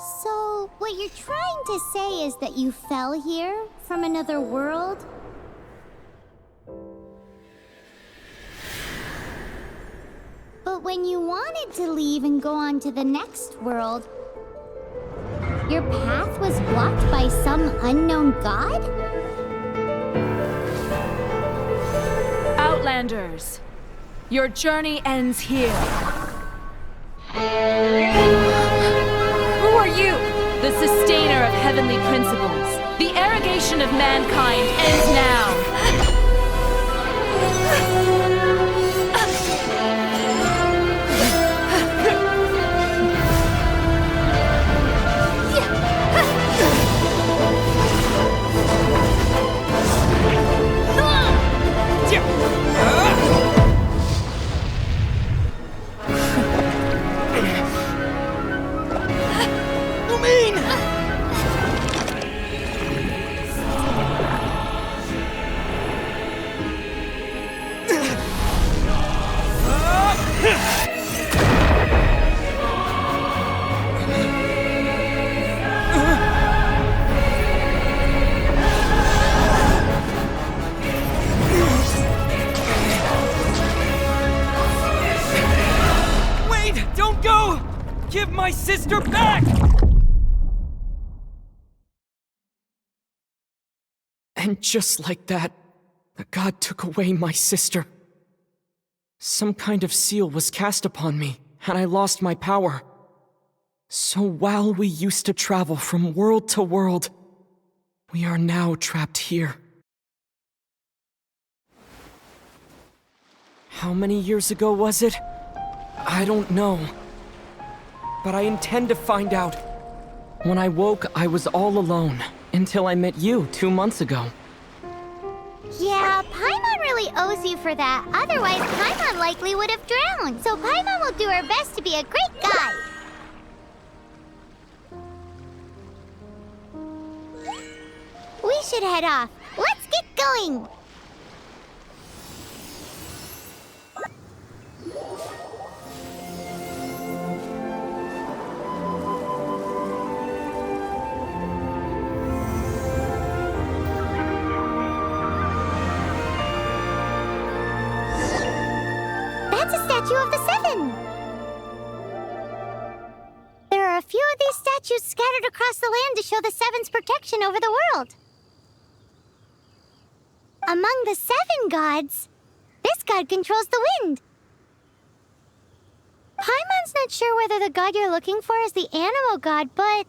So, what you're trying to say is that you fell here from another world? But when you wanted to leave and go on to the next world, your path was blocked by some unknown god? Outlanders, your journey ends here. Who are you? The sustainer of heavenly principles. The arrogation of mankind ends now. Give my sister back! And just like that, the god took away my sister. Some kind of seal was cast upon me, and I lost my power. So while we used to travel from world to world, we are now trapped here. How many years ago was it? I don't know. But I intend to find out. When I woke, I was all alone, until I met you 2 months ago. Yeah, Paimon really owes you for that. Otherwise, Paimon likely would have drowned. So Paimon will do her best to be a great guide. We should head off. Let's get going! Statue of the Seven! There are a few of these statues scattered across the land to show the Seven's protection over the world. Among the 7 gods, this god controls the wind. Paimon's not sure whether the god you're looking for is the animal god, but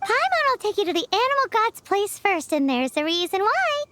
Paimon will take you to the animal god's place first, and there's the reason why.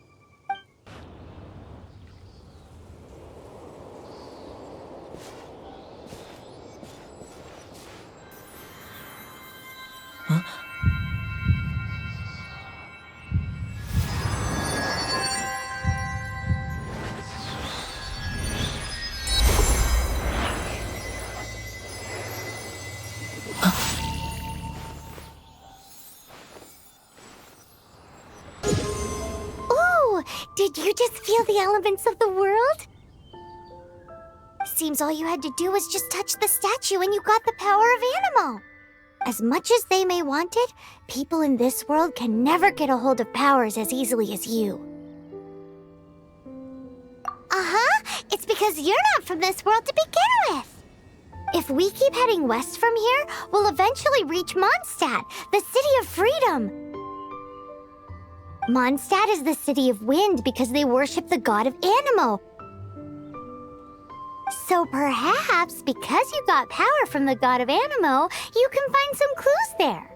Did you just feel the elements of the world? Seems all you had to do was just touch the statue and you got the power of animal. As much as they may want it, people in this world can never get a hold of powers as easily as you. It's because you're not from this world to begin with. If we keep heading west from here, we'll eventually reach Mondstadt, the city of freedom. Mondstadt is the city of wind because they worship the god of Anemo. So perhaps, because you got power from the god of Anemo, you can find some clues there.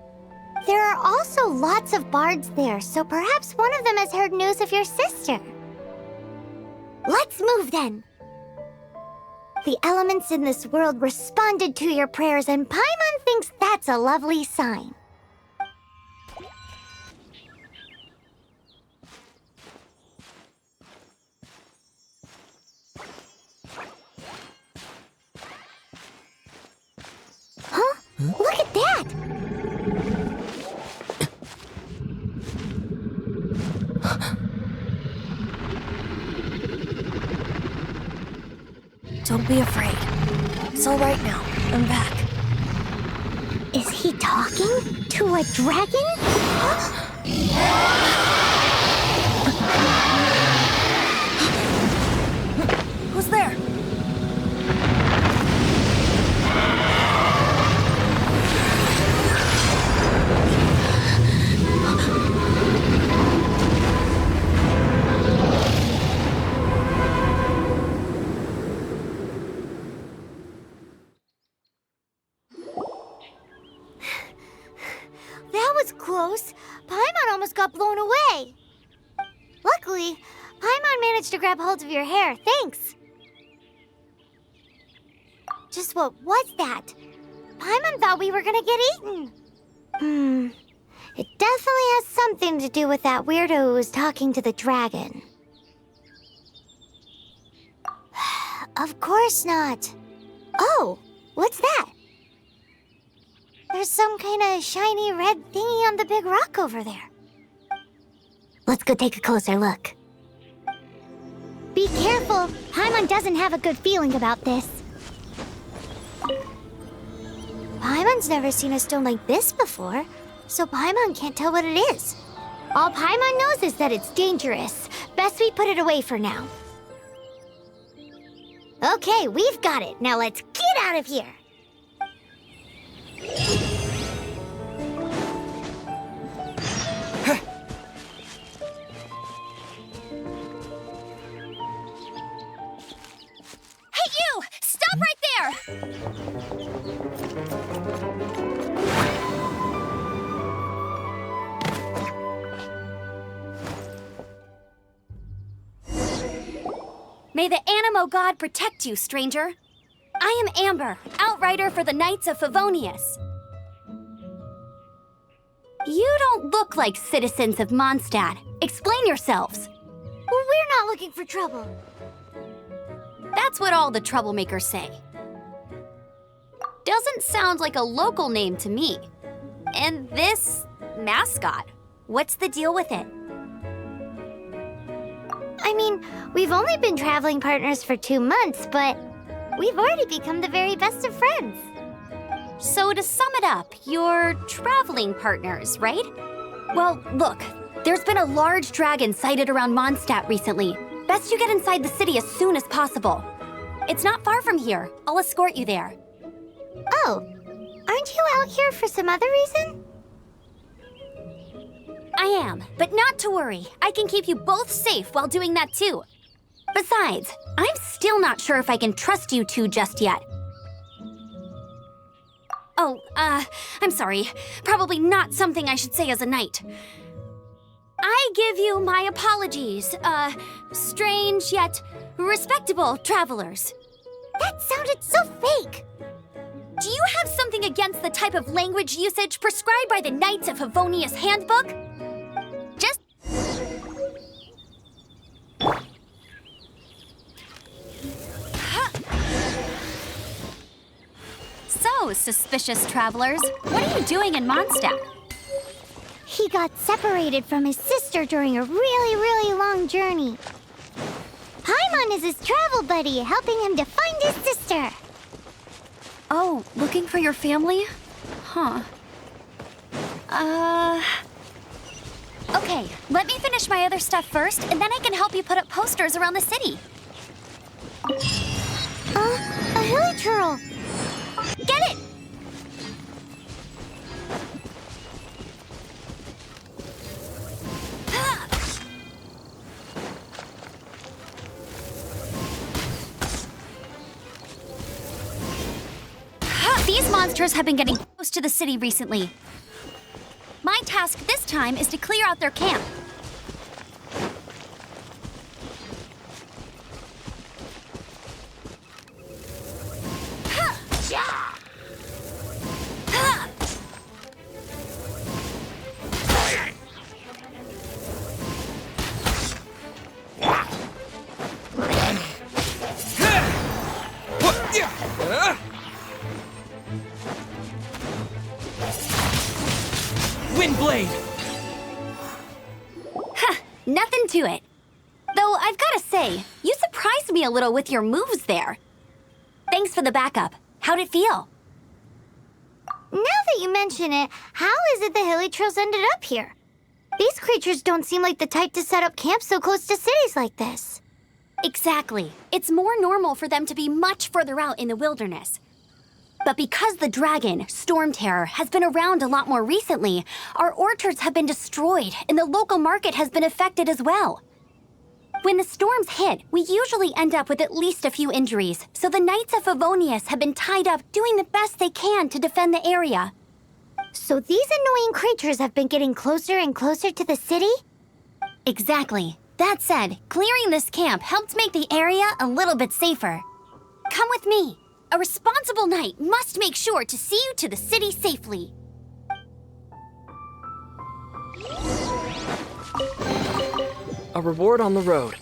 There are also lots of bards there, so perhaps one of them has heard news of your sister. Let's move then. The elements in this world responded to your prayers, and Paimon thinks that's a lovely sign. Huh? Look at that! Don't be afraid. It's all right now. I'm back. Is he talking? talking to a dragon? Who's there? That was close. Paimon almost got blown away. Luckily, Paimon managed to grab hold of your hair. Thanks. Just what was that? Paimon thought we were gonna get eaten. It definitely has something to do with that weirdo who was talking to the dragon. Of course not. Oh, what's that? There's some kind of shiny red thingy on the big rock over there. Let's go take a closer look. Be careful. Paimon doesn't have a good feeling about this. Paimon's never seen a stone like this before, so Paimon can't tell what it is. All Paimon knows is that it's dangerous. Best we put it away for now. Okay, we've got it. Now let's get out of here. Hey, you! Stop right there! May the Animo God protect you, stranger. I am Amber, outrider for the Knights of Favonius. You don't look like citizens of Mondstadt. Explain yourselves. We're not looking for trouble. That's what all the troublemakers say. Doesn't sound like a local name to me. And this mascot, what's the deal with it? I mean, we've only been traveling partners for 2 months, but we've already become the very best of friends. So to sum it up, you're traveling partners, right? Well, look, there's been a large dragon sighted around Mondstadt recently. Best you get inside the city as soon as possible. It's not far from here. I'll escort you there. Oh, aren't you out here for some other reason? I am, but not to worry. I can keep you both safe while doing that too. Besides, I'm still not sure if I can trust you two just yet. Oh, I'm sorry. Probably not something I should say as a knight. I give you my apologies, strange yet respectable travelers. That sounded so fake. Do you have something against the type of language usage prescribed by the Knights of Favonius handbook? Just... So, suspicious travelers, what are you doing in Mondstadt? He got separated from his sister during a really, really long journey. Paimon is his travel buddy, helping him to find his sister. Oh, looking for your family? Huh. Okay, let me finish my other stuff first, and then I can help you put up posters around the city. A hilly turtle. Get it! These monsters have been getting close to the city recently. My task this time is to clear out their camp. Windblade! Nothing to it. Though I've gotta say, you surprised me a little with your moves there. Thanks for the backup. How'd it feel? Now that you mention it, how is it the Hilichurls ended up here? These creatures don't seem like the type to set up camp so close to cities like this. Exactly. It's more normal for them to be much further out in the wilderness. But because the dragon, Storm Terror, has been around a lot more recently, our orchards have been destroyed and the local market has been affected as well. When the storms hit, we usually end up with at least a few injuries, so the Knights of Favonius have been tied up doing the best they can to defend the area. So these annoying creatures have been getting closer and closer to the city? Exactly. That said, clearing this camp helped make the area a little bit safer. Come with me. A responsible knight must make sure to see you to the city safely. A reward on the road.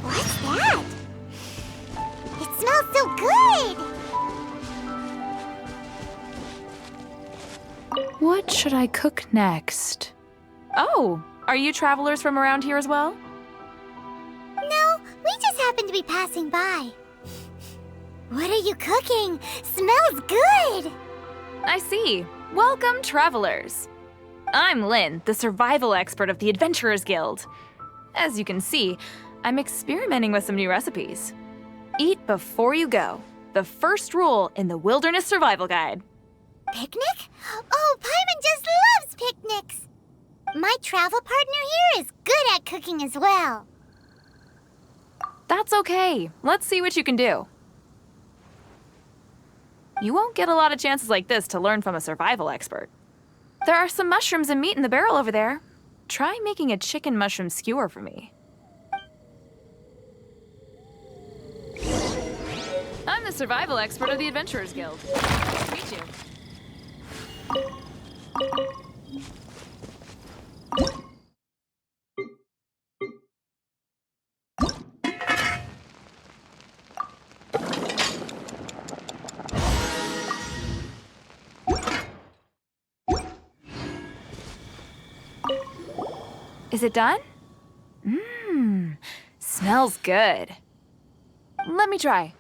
What's that? It smells so good! What should I cook next? Oh, are you travelers from around here as well? No, we just happened to be passing by. What are you cooking? Smells good! I see. Welcome, travelers. I'm Lynn, the survival expert of the Adventurers Guild. As you can see, I'm experimenting with some new recipes. Eat before you go. The first rule in the Wilderness Survival Guide. Picnic? Oh, Paimon just loves picnics! My travel partner here is good at cooking as well. That's okay. Let's see what you can do. You won't get a lot of chances like this to learn from a survival expert. There are some mushrooms and meat in the barrel over there. Try making a chicken mushroom skewer for me. I'm the survival expert of the Adventurers Guild. Nice to meet you. Is it done? Smells good. Let me try.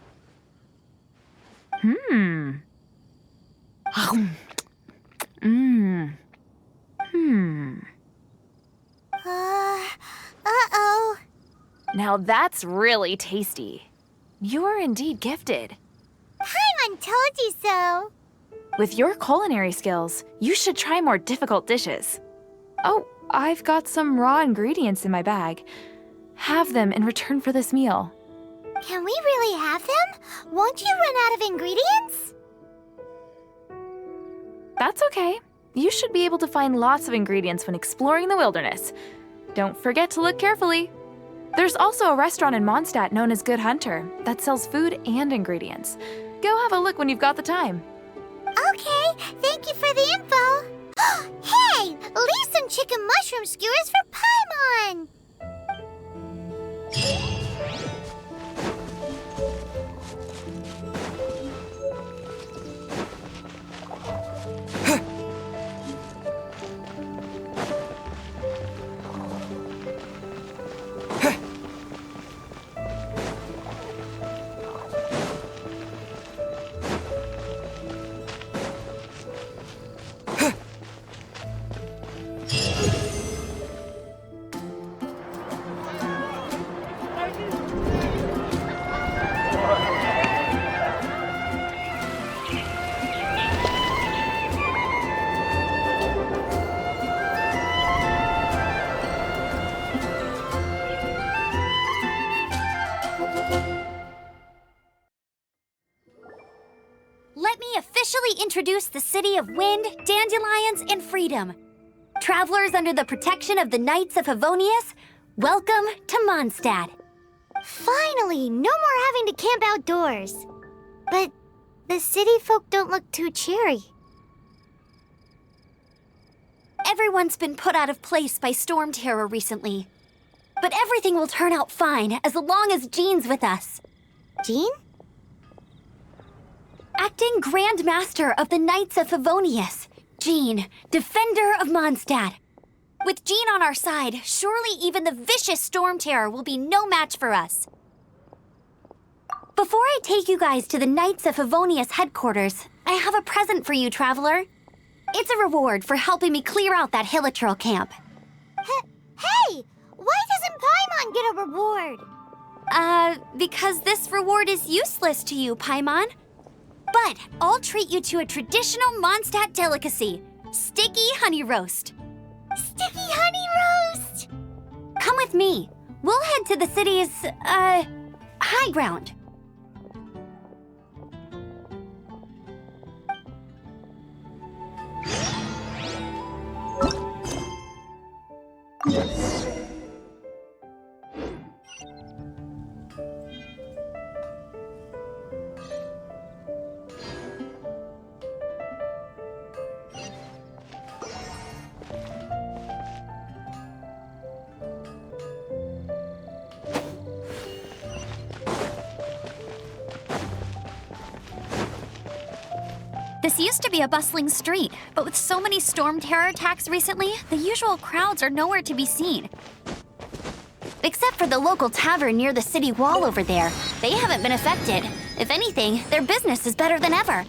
Uh-oh. Now that's really tasty. You're indeed gifted. Paimon told you so. With your culinary skills, you should try more difficult dishes. Oh, I've got some raw ingredients in my bag. Have them in return for this meal. Can we really have them? Won't you run out of ingredients? That's okay. You should be able to find lots of ingredients when exploring the wilderness. Don't forget to look carefully. There's also a restaurant in Mondstadt known as Good Hunter that sells food and ingredients. Go have a look when you've got the time. Okay, thank you for the info. Hey, leave some chicken mushroom skewers for Paimon. Let me officially introduce the city of wind, dandelions, and freedom. Travelers under the protection of the Knights of Favonius, welcome to Mondstadt. Finally, no more having to camp outdoors. But the city folk don't look too cheery. Everyone's been put out of place by storm terror recently. But everything will turn out fine as long as Jean's with us. Jean? Acting Grand Master of the Knights of Favonius, Jean, Defender of Mondstadt. With Jean on our side, surely even the vicious Storm Terror will be no match for us. Before I take you guys to the Knights of Favonius headquarters, I have a present for you, Traveler. It's a reward for helping me clear out that Hilichurl camp. Hey! Why doesn't Paimon get a reward? Because this reward is useless to you, Paimon. But I'll treat you to a traditional Mondstadt delicacy, sticky honey roast. Sticky honey roast! Come with me. We'll head to the city's, high ground. This used to be a bustling street, but with so many Storm Terror attacks recently, the usual crowds are nowhere to be seen. Except for the local tavern near the city wall over there. They haven't been affected. If anything, their business is better than ever.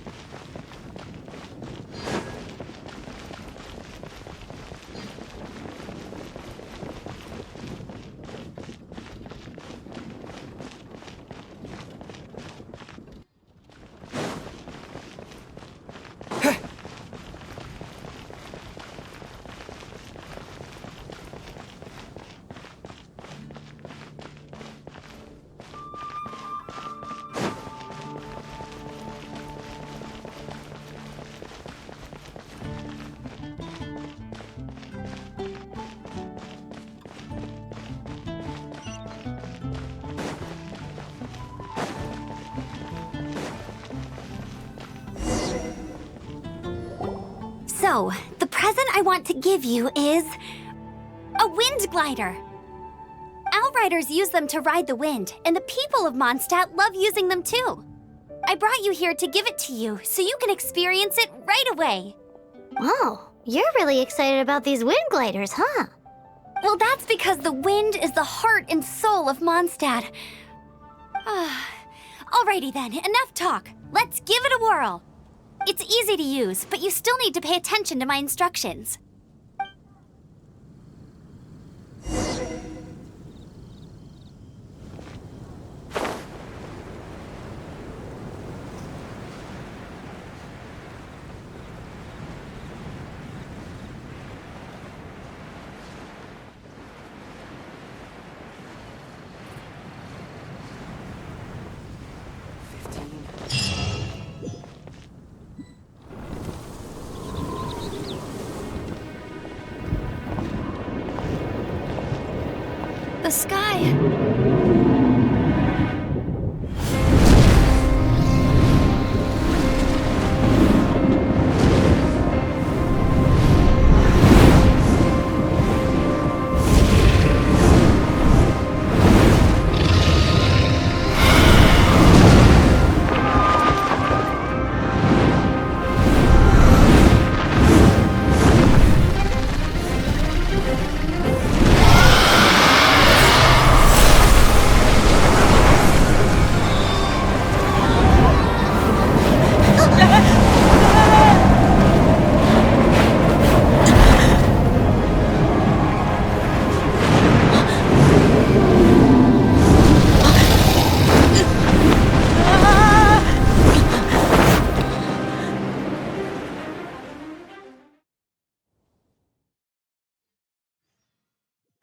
So, the present I want to give you is a wind glider. Outriders use them to ride the wind, and the people of Mondstadt love using them too. I brought you here to give it to you, so you can experience it right away. Oh, you're really excited about these wind gliders, huh? Well, that's because the wind is the heart and soul of Mondstadt. Alrighty then, enough talk. Let's give it a whirl. It's easy to use, but you still need to pay attention to my instructions. The sky.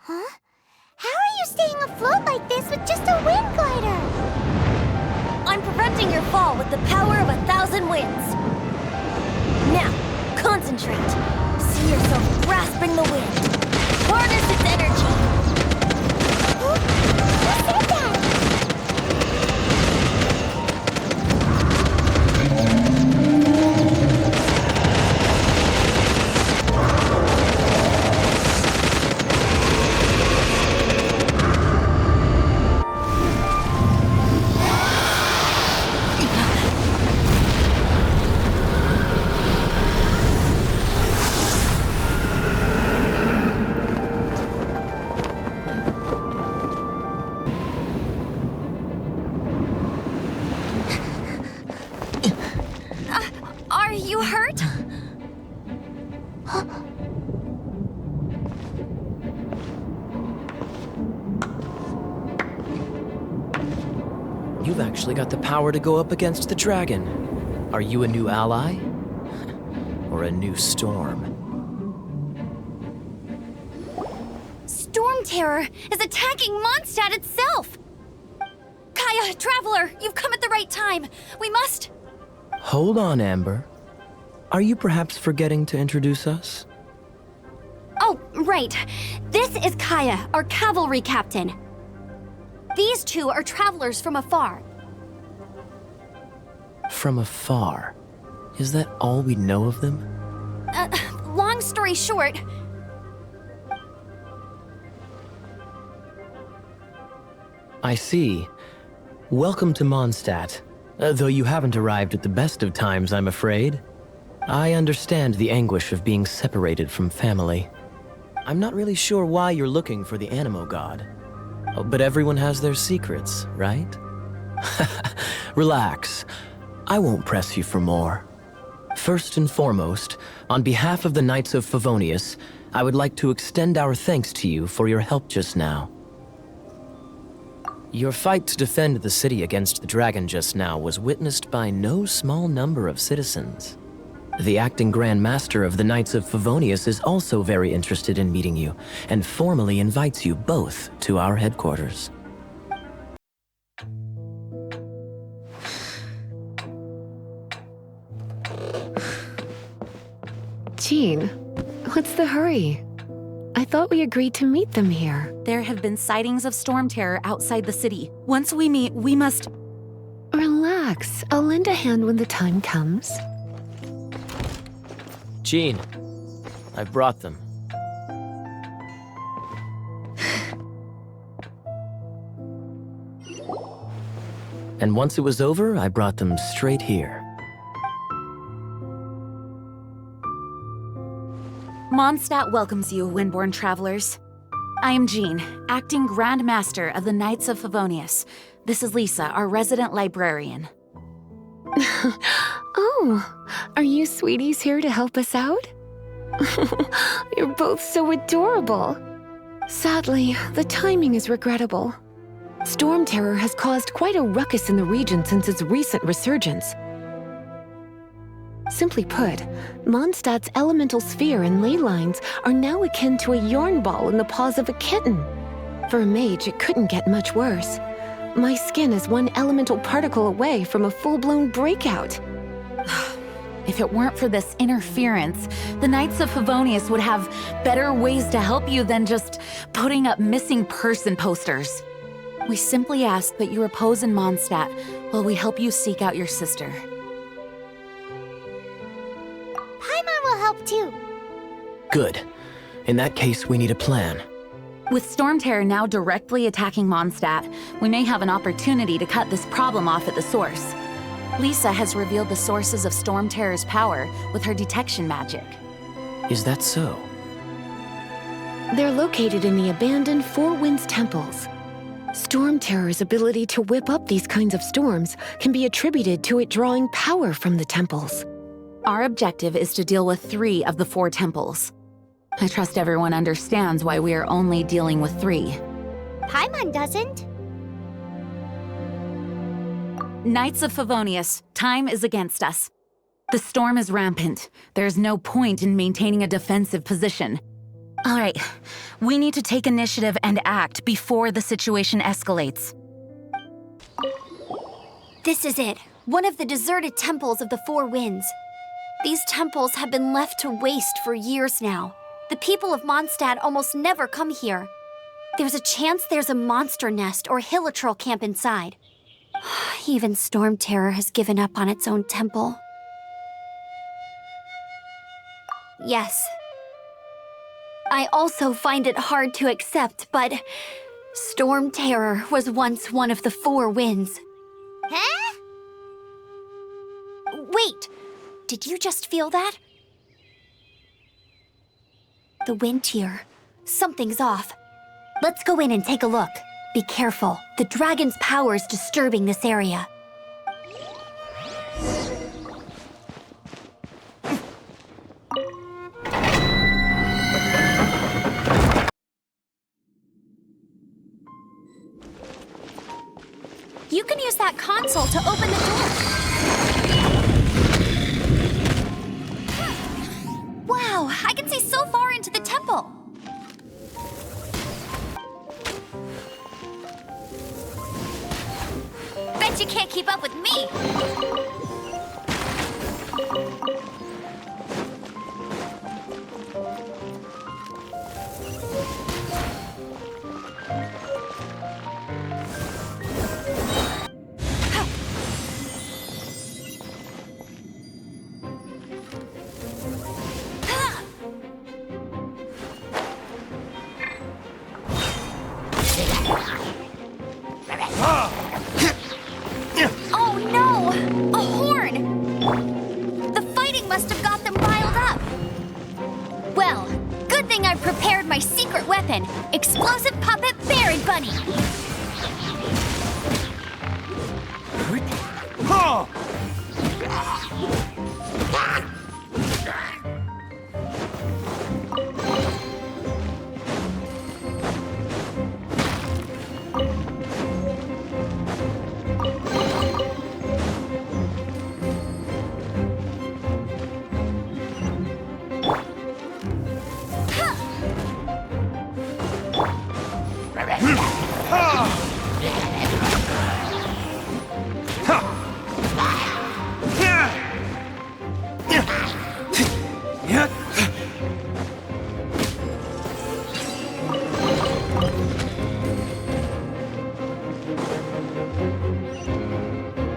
Huh? How are you staying afloat like this with just a wind glider? I'm preventing your fall with the power of 1,000 winds. Now, concentrate. See yourself grasping the wind. Harness its energy. Who said that? you hurt? You've actually got the power to go up against the dragon. Are you a new ally? Or a new storm? Storm Terror is attacking Mondstadt itself! Kaya, Traveler, you've come at the right time. We must... Hold on, Amber. Are you perhaps forgetting to introduce us? Oh, right. This is Kaya, our cavalry captain. These two are travelers from afar. From afar? Is that all we know of them? Long story short... I see. Welcome to Mondstadt. Though you haven't arrived at the best of times, I'm afraid. I understand the anguish of being separated from family. I'm not really sure why you're looking for the Animo God. Oh, but everyone has their secrets, right? Relax. I won't press you for more. First and foremost, on behalf of the Knights of Favonius, I would like to extend our thanks to you for your help just now. Your fight to defend the city against the dragon just now was witnessed by no small number of citizens. The acting Grand Master of the Knights of Favonius is also very interested in meeting you, and formally invites you both to our headquarters. Jean, what's the hurry? I thought we agreed to meet them here. There have been sightings of storm terror outside the city. Once we meet, we must... Relax. I'll lend a hand when the time comes. Jean, I've brought them. And once it was over, I brought them straight here. Mondstadt welcomes you, Windborn travelers. I am Jean, acting Grand Master of the Knights of Favonius. This is Lisa, our resident librarian. Oh, are you sweeties here to help us out? You're both so adorable. Sadly, the timing is regrettable. Storm terror has caused quite a ruckus in the region since its recent resurgence. Simply put, Mondstadt's elemental sphere and ley lines are now akin to a yarn ball in the paws of a kitten. For a mage, it couldn't get much worse. My skin is one elemental particle away from a full-blown breakout. If it weren't for this interference, the Knights of Favonius would have better ways to help you than just putting up missing person posters. We simply ask that you repose in Mondstadt while we help you seek out your sister. Paimon will help too. Good. In that case, we need a plan. With Storm Terror now directly attacking Mondstadt, we may have an opportunity to cut this problem off at the source. Lisa has revealed the sources of Storm Terror's power with her detection magic. Is that so? They're located in the abandoned Four Winds temples. Storm Terror's ability to whip up these kinds of storms can be attributed to it drawing power from the temples. Our objective is to deal with 3 of the 4 temples. I trust everyone understands why we are only dealing with 3. Paimon doesn't. Knights of Favonius, time is against us. The storm is rampant. There's no point in maintaining a defensive position. All right, we need to take initiative and act before the situation escalates. This is it. One of the deserted temples of the Four Winds. These temples have been left to waste for years now. The people of Mondstadt almost never come here. There's a chance there's a monster nest or hilichurl camp inside. Even Storm Terror has given up on its own temple. Yes. I also find it hard to accept, but Storm Terror was once one of the Four Winds. Huh? Wait! Did you just feel that? The wind here. Something's off. Let's go in and take a look. Be careful. The dragon's power is disturbing this area. that console to open the door. Wow, I can see so far into the temple. Bet you can't keep up with me. Oh no! A horn! The fighting must have got them riled up. Well, good thing I prepared my secret weapon, explosive puppet Berry Bunny.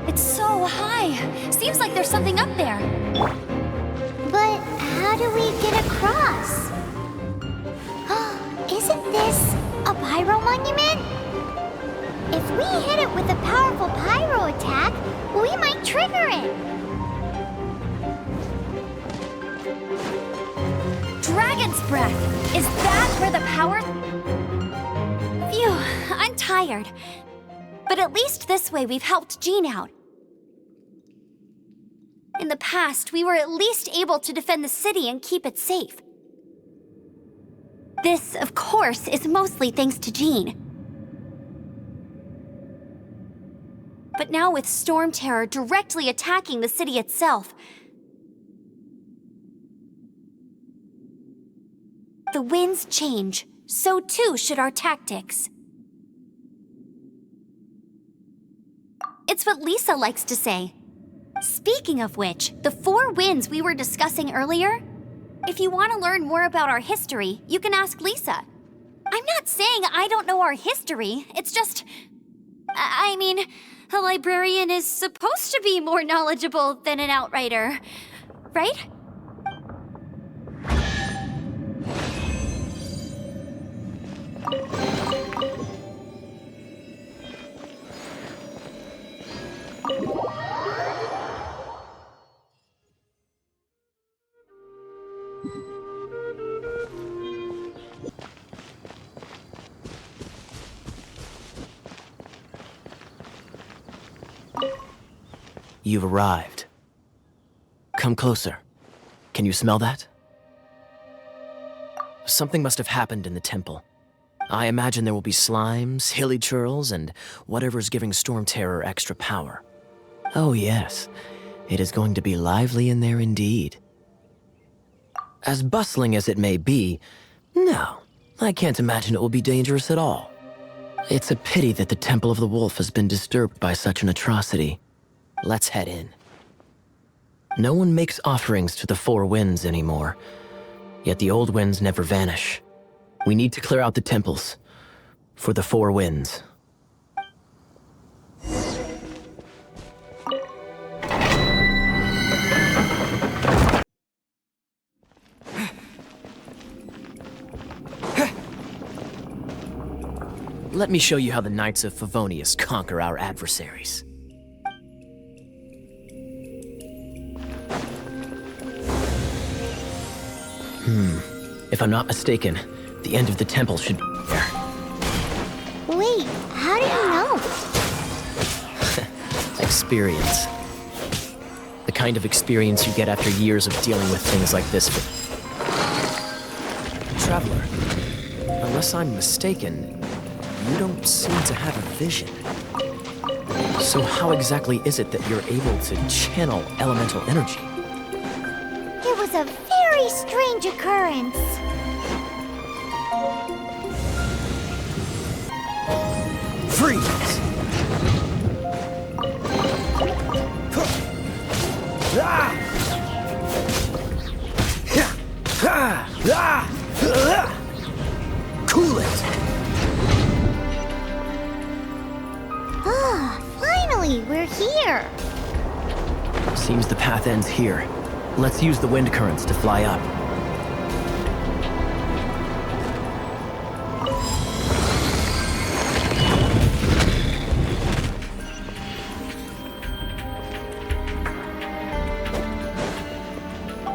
It's so high. Seems like there's something up there. But how do we get across? Isn't this a pyro monument? If we hit it with a powerful pyro attack, we might trigger it. Dragon's breath. Is that where the power... Phew, I'm tired. But at least this way we've helped Jean out. In the past, we were at least able to defend the city and keep it safe. This, of course, is mostly thanks to Jean. But now with Storm Terror directly attacking the city itself, the winds change, so too should our tactics. It's what Lisa likes to say. Speaking of which, the 4 winds we were discussing earlier, if you want to learn more about our history, you can ask Lisa. I'm not saying I don't know our history, it's just... I mean, a librarian is supposed to be more knowledgeable than an outrider, right? You've arrived. Come closer. Can you smell that? Something must have happened in the temple. I imagine there will be slimes, hilly churls, and whatever's giving Storm Terror extra power. Oh yes, it is going to be lively in there indeed. As bustling as it may be, no, I can't imagine it will be dangerous at all. It's a pity that the Temple of the Wolf has been disturbed by such an atrocity. Let's head in. No one makes offerings to the 4 winds anymore, yet the old winds never vanish. We need to clear out the temples for the 4 winds. Let me show you how the Knights of Favonius conquer our adversaries. If I'm not mistaken, the end of the temple should be there. Wait, how do you know? Experience. The kind of experience you get after years of dealing with things like this. Traveler, unless I'm mistaken, you don't seem to have a vision. So how exactly is it that you're able to channel elemental energy? It was a very strange occurrence. Freeze! Cool it! Ah, finally, we're here. Seems the path ends here. Let's use the wind currents to fly up.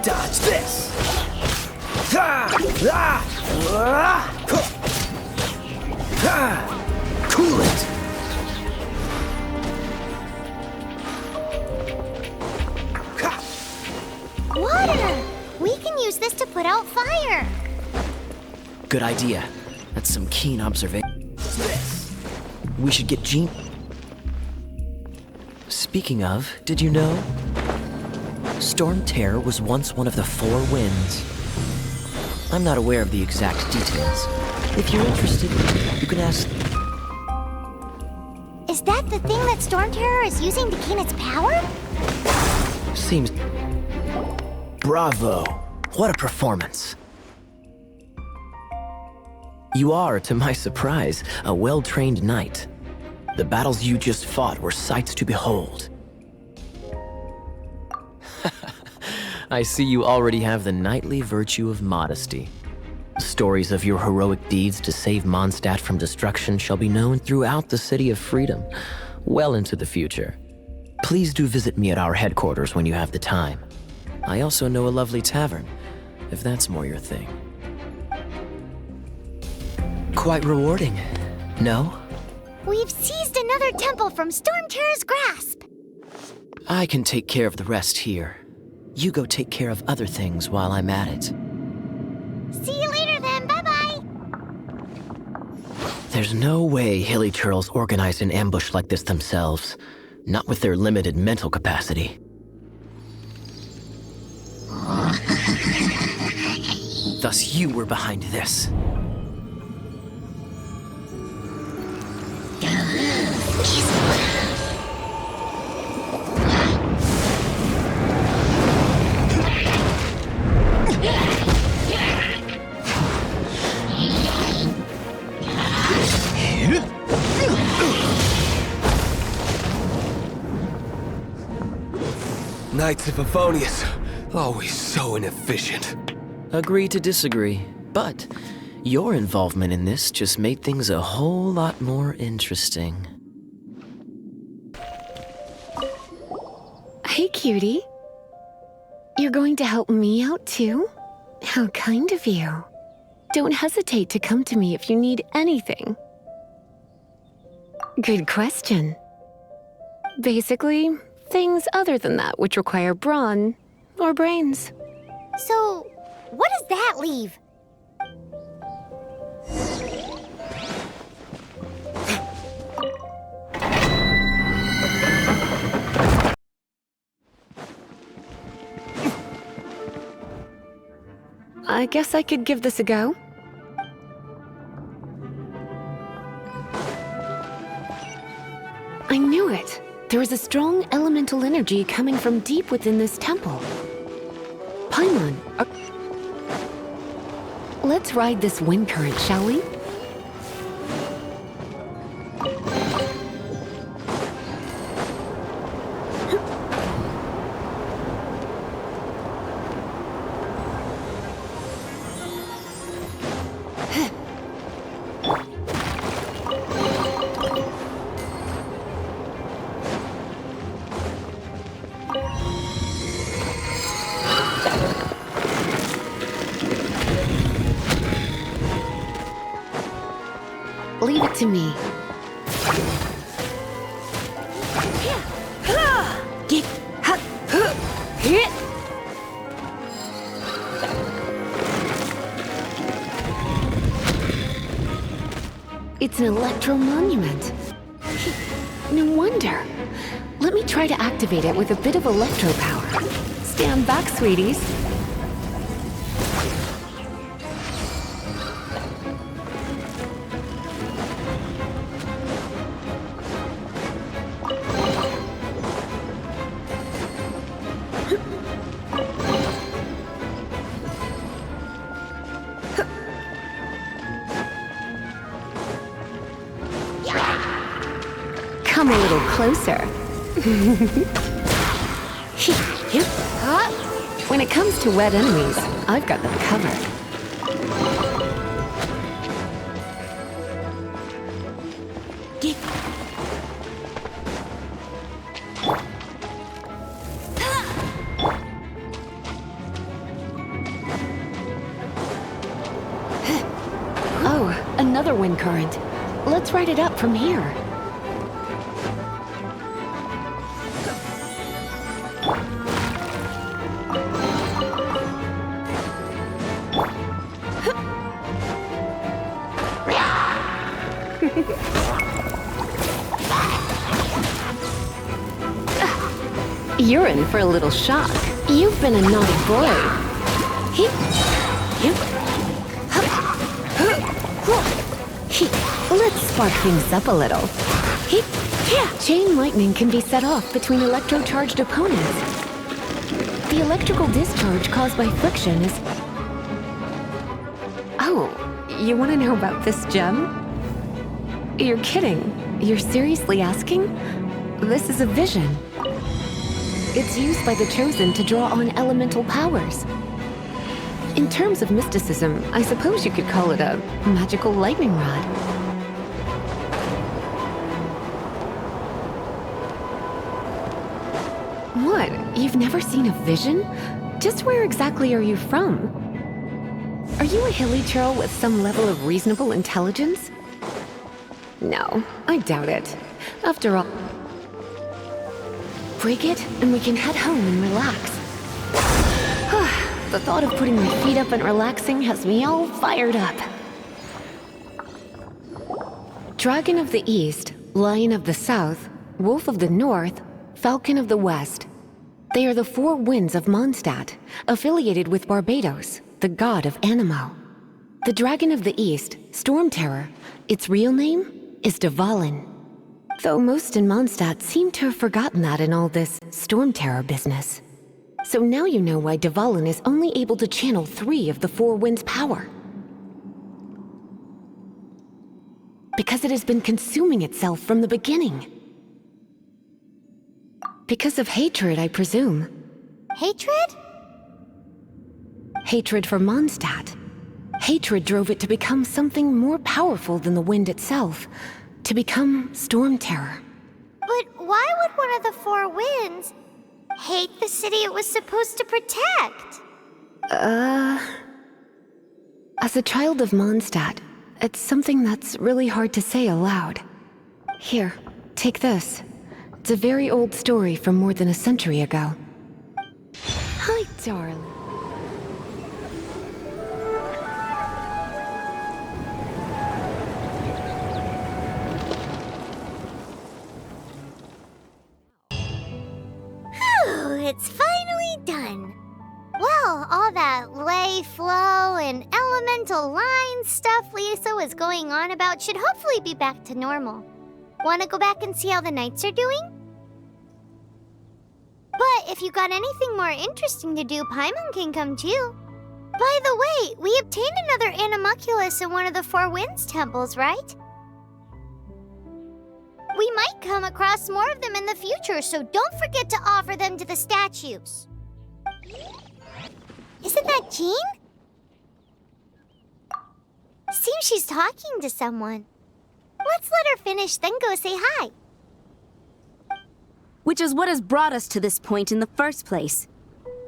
Dodge this! Cool it! Water! We can use this to put out fire. Good idea. That's some keen observation. We should get Jean. Speaking of, did you know? Storm Terror was once one of the 4 winds. I'm not aware of the exact details. If you're interested, you can ask. Is that the thing that Storm Terror is using to gain its power? Seems. Bravo! What a performance! You are, to my surprise, a well-trained knight. The battles you just fought were sights to behold. I see you already have the knightly virtue of modesty. Stories of your heroic deeds to save Mondstadt from destruction shall be known throughout the City of Freedom, well into the future. Please do visit me at our headquarters when you have the time. I also know a lovely tavern, if that's more your thing. Quite rewarding, no? We've seized another temple from Storm Terror's grasp. I can take care of the rest here. You go take care of other things while I'm at it. See you later then, bye-bye. There's no way hilly churls organized an ambush like this themselves. Not with their limited mental capacity. Thus you were behind this. Knights of Favonius, always so inefficient. Agree to disagree, but your involvement in this just made things a whole lot more interesting. Hey, cutie. You're going to help me out too? How kind of you. Don't hesitate to come to me if you need anything. Good question. Basically, things other than that which require brawn or brains. So, what does that leave? I guess I could give this a go. I knew it. There is a strong elemental energy coming from deep within this temple. Paimon, let's ride this wind current, shall we? Leave it to me. It's an electro monument. No wonder. try to activate it with a bit of electro power. Stand back, sweeties. Come a little closer. When it comes to wet enemies, I've got them covered. Oh, another wind current. Let's ride it up from here. You're in for a little shock. You've been a naughty boy. Let's spark things up a little. Chain lightning can be set off between electro-charged opponents. The electrical discharge caused by friction is... Oh, you want to know about this gem? You're kidding. You're seriously asking? This is a vision. It's used by the Chosen to draw on elemental powers. In terms of mysticism, I suppose you could call it a magical lightning rod. What? You've never seen a vision? Just where exactly are you from? Are you a hilly churl with some level of reasonable intelligence? No, I doubt it. After all... Break it, and we can head home and relax. The thought of putting my feet up and relaxing has me all fired up. Dragon of the East, Lion of the South, Wolf of the North, Falcon of the West. They are the four winds of Mondstadt, affiliated with Barbados, the god of Anemo. The Dragon of the East, Storm Terror, its real name is Dvalin. Though most in Mondstadt seem to have forgotten that in all this Storm Terror business. So now you know why Dvalin is only able to channel 3 of the 4 winds' power. Because it has been consuming itself from the beginning. Because of hatred, I presume. Hatred? Hatred for Mondstadt. Hatred drove it to become something more powerful than the wind itself. To become Storm Terror. But why would one of the 4 winds hate the city it was supposed to protect? As a child of Mondstadt, it's something that's really hard to say aloud. Here, take this. It's a very old story from more than a century ago. Hi, darling. It's finally done. Well, all that ley flow and elemental line stuff Lisa was going on about should hopefully be back to normal. Want to go back and see how the Knights are doing? But if you got anything more interesting to do, Paimon can come too. By the way, we obtained another Animalculus in one of the 4 Winds temples, right? We might come across more of them in the future, so don't forget to offer them to the statues. Isn't that Jean? Seems she's talking to someone. Let's let her finish, then go say hi. Which is what has brought us to this point in the first place.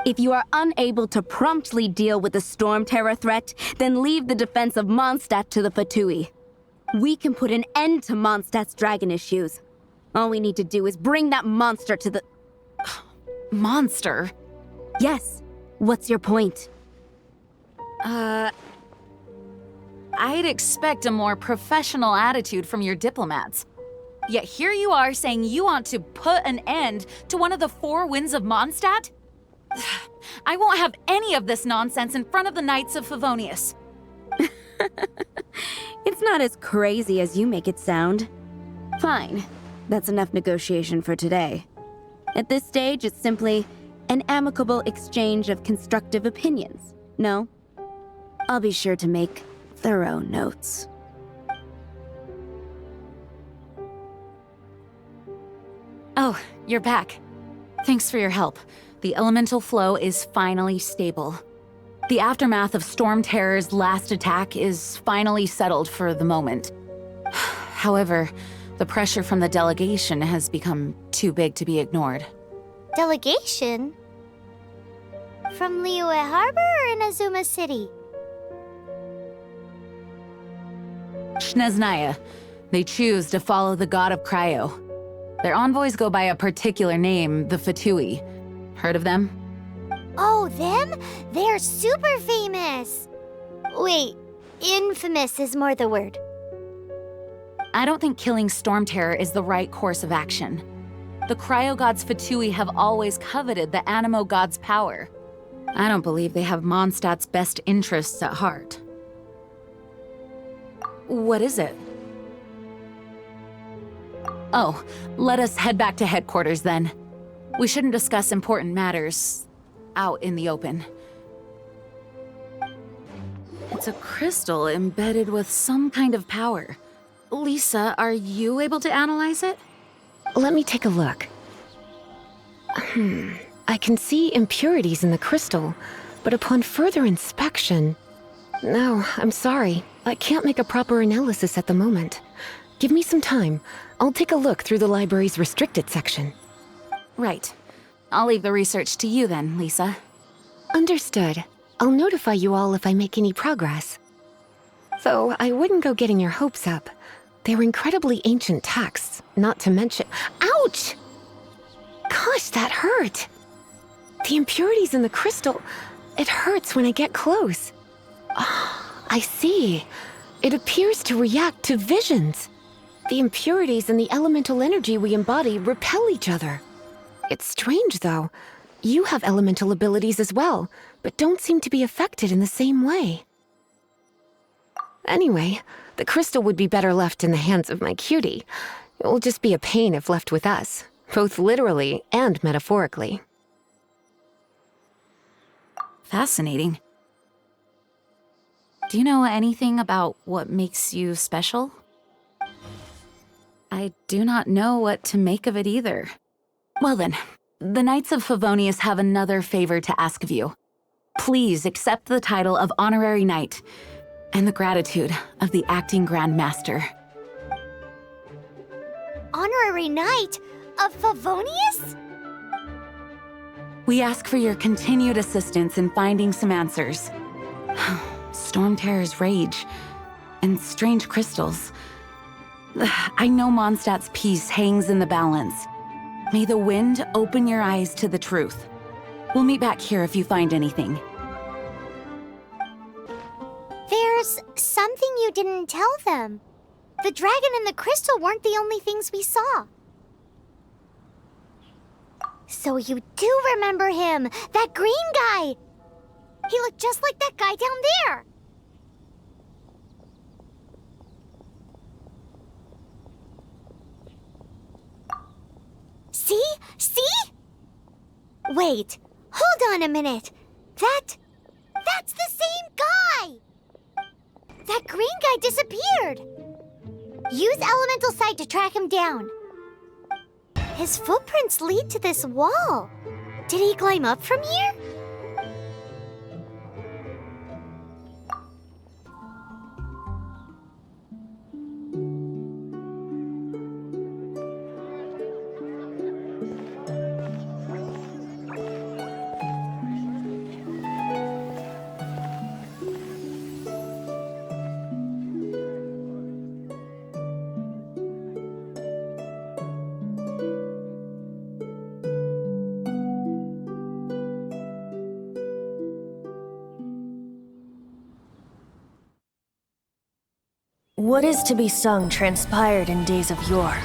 If you are unable to promptly deal with the Storm Terror threat, then leave the defense of Mondstadt to the Fatui. We can put an end to Mondstadt's dragon issues. All we need to do is bring that monster to the... Monster? Yes. What's your point? I'd expect a more professional attitude from your diplomats. Yet here you are saying you want to put an end to one of the four winds of Mondstadt? I won't have any of this nonsense in front of the Knights of Favonius. It's not as crazy as you make it sound. Fine. That's enough negotiation for today. At this stage, it's simply an amicable exchange of constructive opinions. No? I'll be sure to make thorough notes. Oh, you're back. Thanks for your help. The elemental flow is finally stable. The aftermath of Storm Terror's last attack is finally settled for the moment. However, the pressure from the delegation has become too big to be ignored. Delegation? From Liyue Harbor or Inazuma City? Shneznaya. They choose to follow the god of Cryo. Their envoys go by a particular name, the Fatui. Heard of them? Oh, them? They're super famous! Wait, infamous is more the word. I don't think killing Storm Terror is the right course of action. The Cryo God's Fatui have always coveted the Animo God's power. I don't believe they have Mondstadt's best interests at heart. What is it? Oh, let us head back to headquarters then. We shouldn't discuss important matters out in the open. It's a crystal embedded with some kind of power. Lisa, are you able to analyze it? Let me take a look. I can see impurities in the crystal, but upon further inspection... No, I'm sorry. I can't make a proper analysis at the moment. Give me some time. I'll take a look through the library's restricted section. Right. I'll leave the research to you then, Lisa. Understood. I'll notify you all if I make any progress. Though I wouldn't go getting your hopes up. They're incredibly ancient texts, not to mention— Ouch! Gosh, that hurt! The impurities in the crystal— it hurts when I get close. Ah, I see. It appears to react to visions. The impurities and the elemental energy we embody repel each other. It's strange, though. You have elemental abilities as well, but don't seem to be affected in the same way. Anyway, the crystal would be better left in the hands of my cutie. It will just be a pain if left with us, both literally and metaphorically. Fascinating. Do you know anything about what makes you special? I do not know what to make of it either. Well then, the Knights of Favonius have another favor to ask of you. Please accept the title of Honorary Knight and the gratitude of the Acting Grand Master. Honorary Knight of Favonius? We ask for your continued assistance in finding some answers. Storm Terror's rage and strange crystals. I know Mondstadt's peace hangs in the balance. May the wind open your eyes to the truth. We'll meet back here if you find anything. There's something you didn't tell them. The dragon and the crystal weren't the only things we saw. So you do remember him, that green guy! He looked just like that guy down there! See? See? Wait, hold on a minute. That's the same guy! That green guy disappeared! Use Elemental Sight to track him down. His footprints lead to this wall. Did he climb up from here? What is to be sung transpired in days of yore.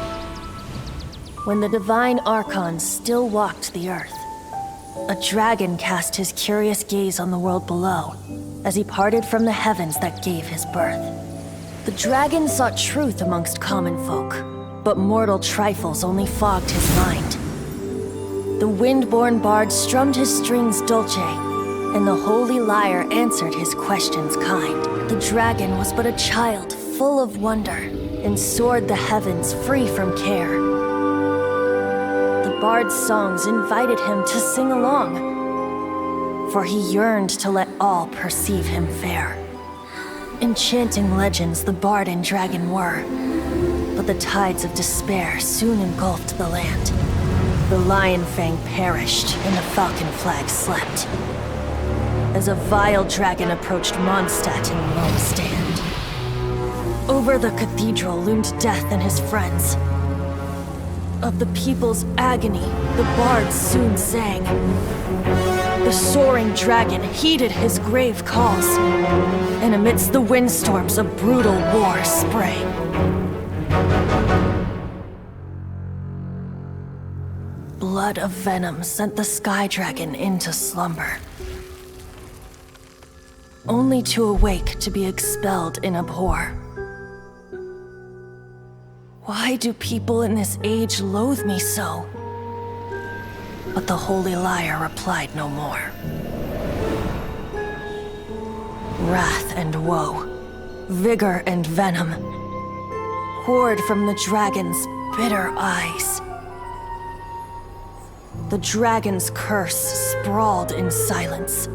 when the divine Archon still walked the earth. A dragon cast his curious gaze on the world below, as he parted from the heavens that gave his birth. The dragon sought truth amongst common folk, but mortal trifles only fogged his mind. The wind-born bard strummed his strings dulce, and the holy lyre answered his questions kind. The dragon was but a child full of wonder, and soared the heavens free from care. The bard's songs invited him to sing along, for he yearned to let all perceive him fair. Enchanting legends the bard and dragon were, but the tides of despair soon engulfed the land. The lion fang perished, and the falcon flag slept, as a vile dragon approached Mondstadt in lone stand. Over the cathedral loomed death and his friends. Of the people's agony, the bards soon sang. The soaring dragon heeded his grave calls, and amidst the windstorms a brutal war sprang. Blood of venom sent the sky dragon into slumber, only to awake to be expelled in abhor. Why do people in this age loathe me so? But the holy lyre replied no more. Wrath and woe, vigor and venom, poured from the dragon's bitter eyes. The dragon's curse sprawled in silence,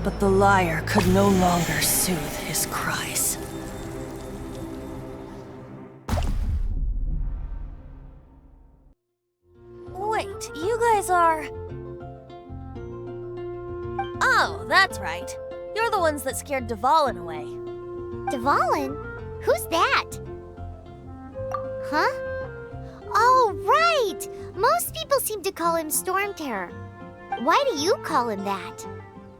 but the lyre could no longer soothe his cries. Wait, you guys are... Oh, that's right. You're the ones that scared Dvalin away. Dvalin? Who's that? Huh? Oh, right! Most people seem to call him Storm Terror. Why do you call him that?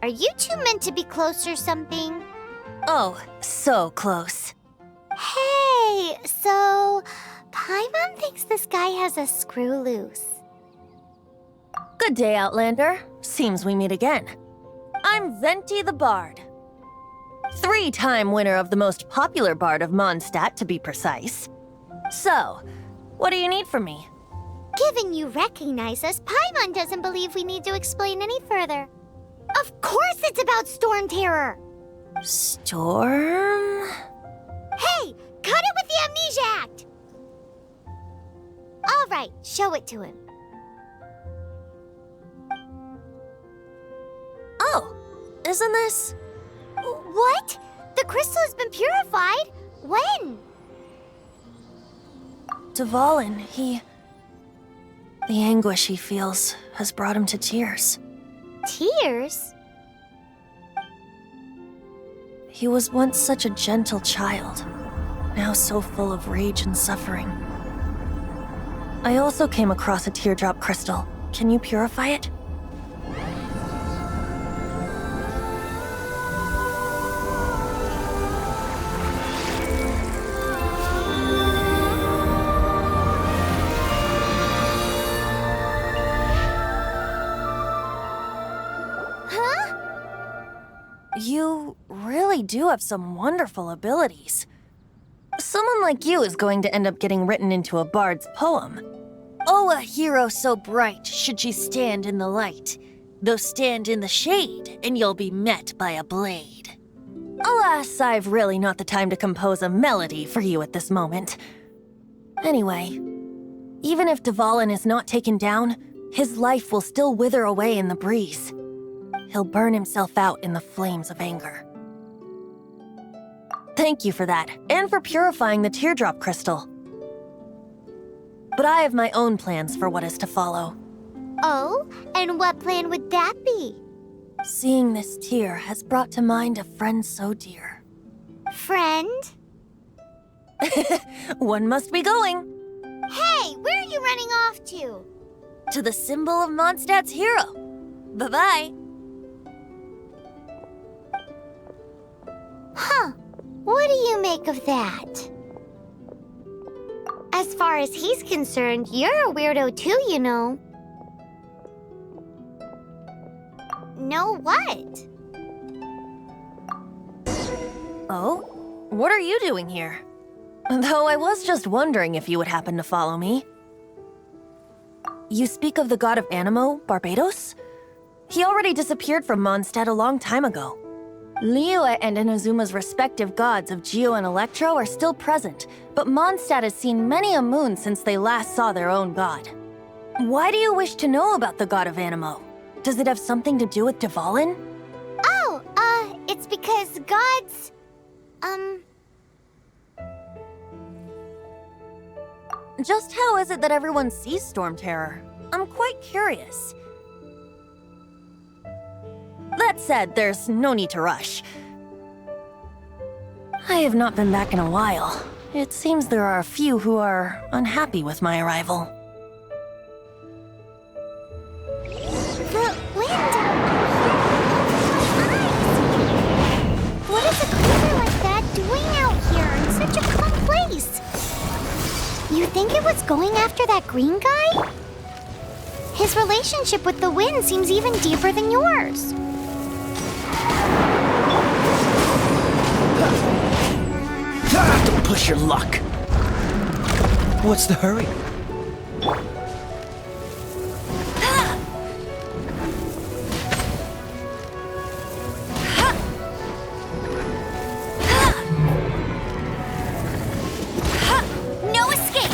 Are you two meant to be close or something? Oh, so close. Hey, so Paimon thinks this guy has a screw loose. Good day, Outlander. Seems we meet again. I'm Venti the Bard. 3-time winner of the most popular bard of Mondstadt, to be precise. So, what do you need from me? Given you recognize us, Paimon doesn't believe we need to explain any further. Of course it's about Storm Terror! Storm? Hey, cut it with the Amnesia Act! All right, show it to him. Oh, isn't this... What? The crystal has been purified? When? Dvalin, the anguish he feels has brought him to tears. Tears? He was once such a gentle child, now so full of rage and suffering. I also came across a teardrop crystal. Can you purify it? You really do have some wonderful abilities. Someone like you is going to end up getting written into a bard's poem. Oh, a hero so bright should she stand in the light, though stand in the shade, and you'll be met by a blade. Alas, I've really not the time to compose a melody for you at this moment. Anyway, even if Dvalin is not taken down, his life will still wither away in the breeze. He'll burn himself out in the flames of anger. Thank you for that, and for purifying the teardrop crystal. But I have my own plans for what is to follow. Oh, and what plan would that be? Seeing this tear has brought to mind a friend so dear. Friend? One must be going. Hey, where are you running off to? To the symbol of Mondstadt's hero. Bye-bye. Huh. What do you make of that? As far as he's concerned, you're a weirdo too, you know. Know what? Oh? What are you doing here? Though I was just wondering if you would happen to follow me. You speak of the god of Animo, Barbados? He already disappeared from Mondstadt a long time ago. Liyue and Inazuma's respective gods of Geo and Electro are still present, but Mondstadt has seen many a moon since they last saw their own god. Why do you wish to know about the god of Animo? Does it have something to do with Dvalin? Oh, it's because gods... Just how is it that everyone sees Storm Terror? I'm quite curious. That said, there's no need to rush. I have not been back in a while. It seems there are a few who are unhappy with my arrival. The wind! What is a creature like that doing out here in such a calm place? You think it was going after that green guy? His relationship with the wind seems even deeper than yours. Don't push your luck. What's the hurry? No escape!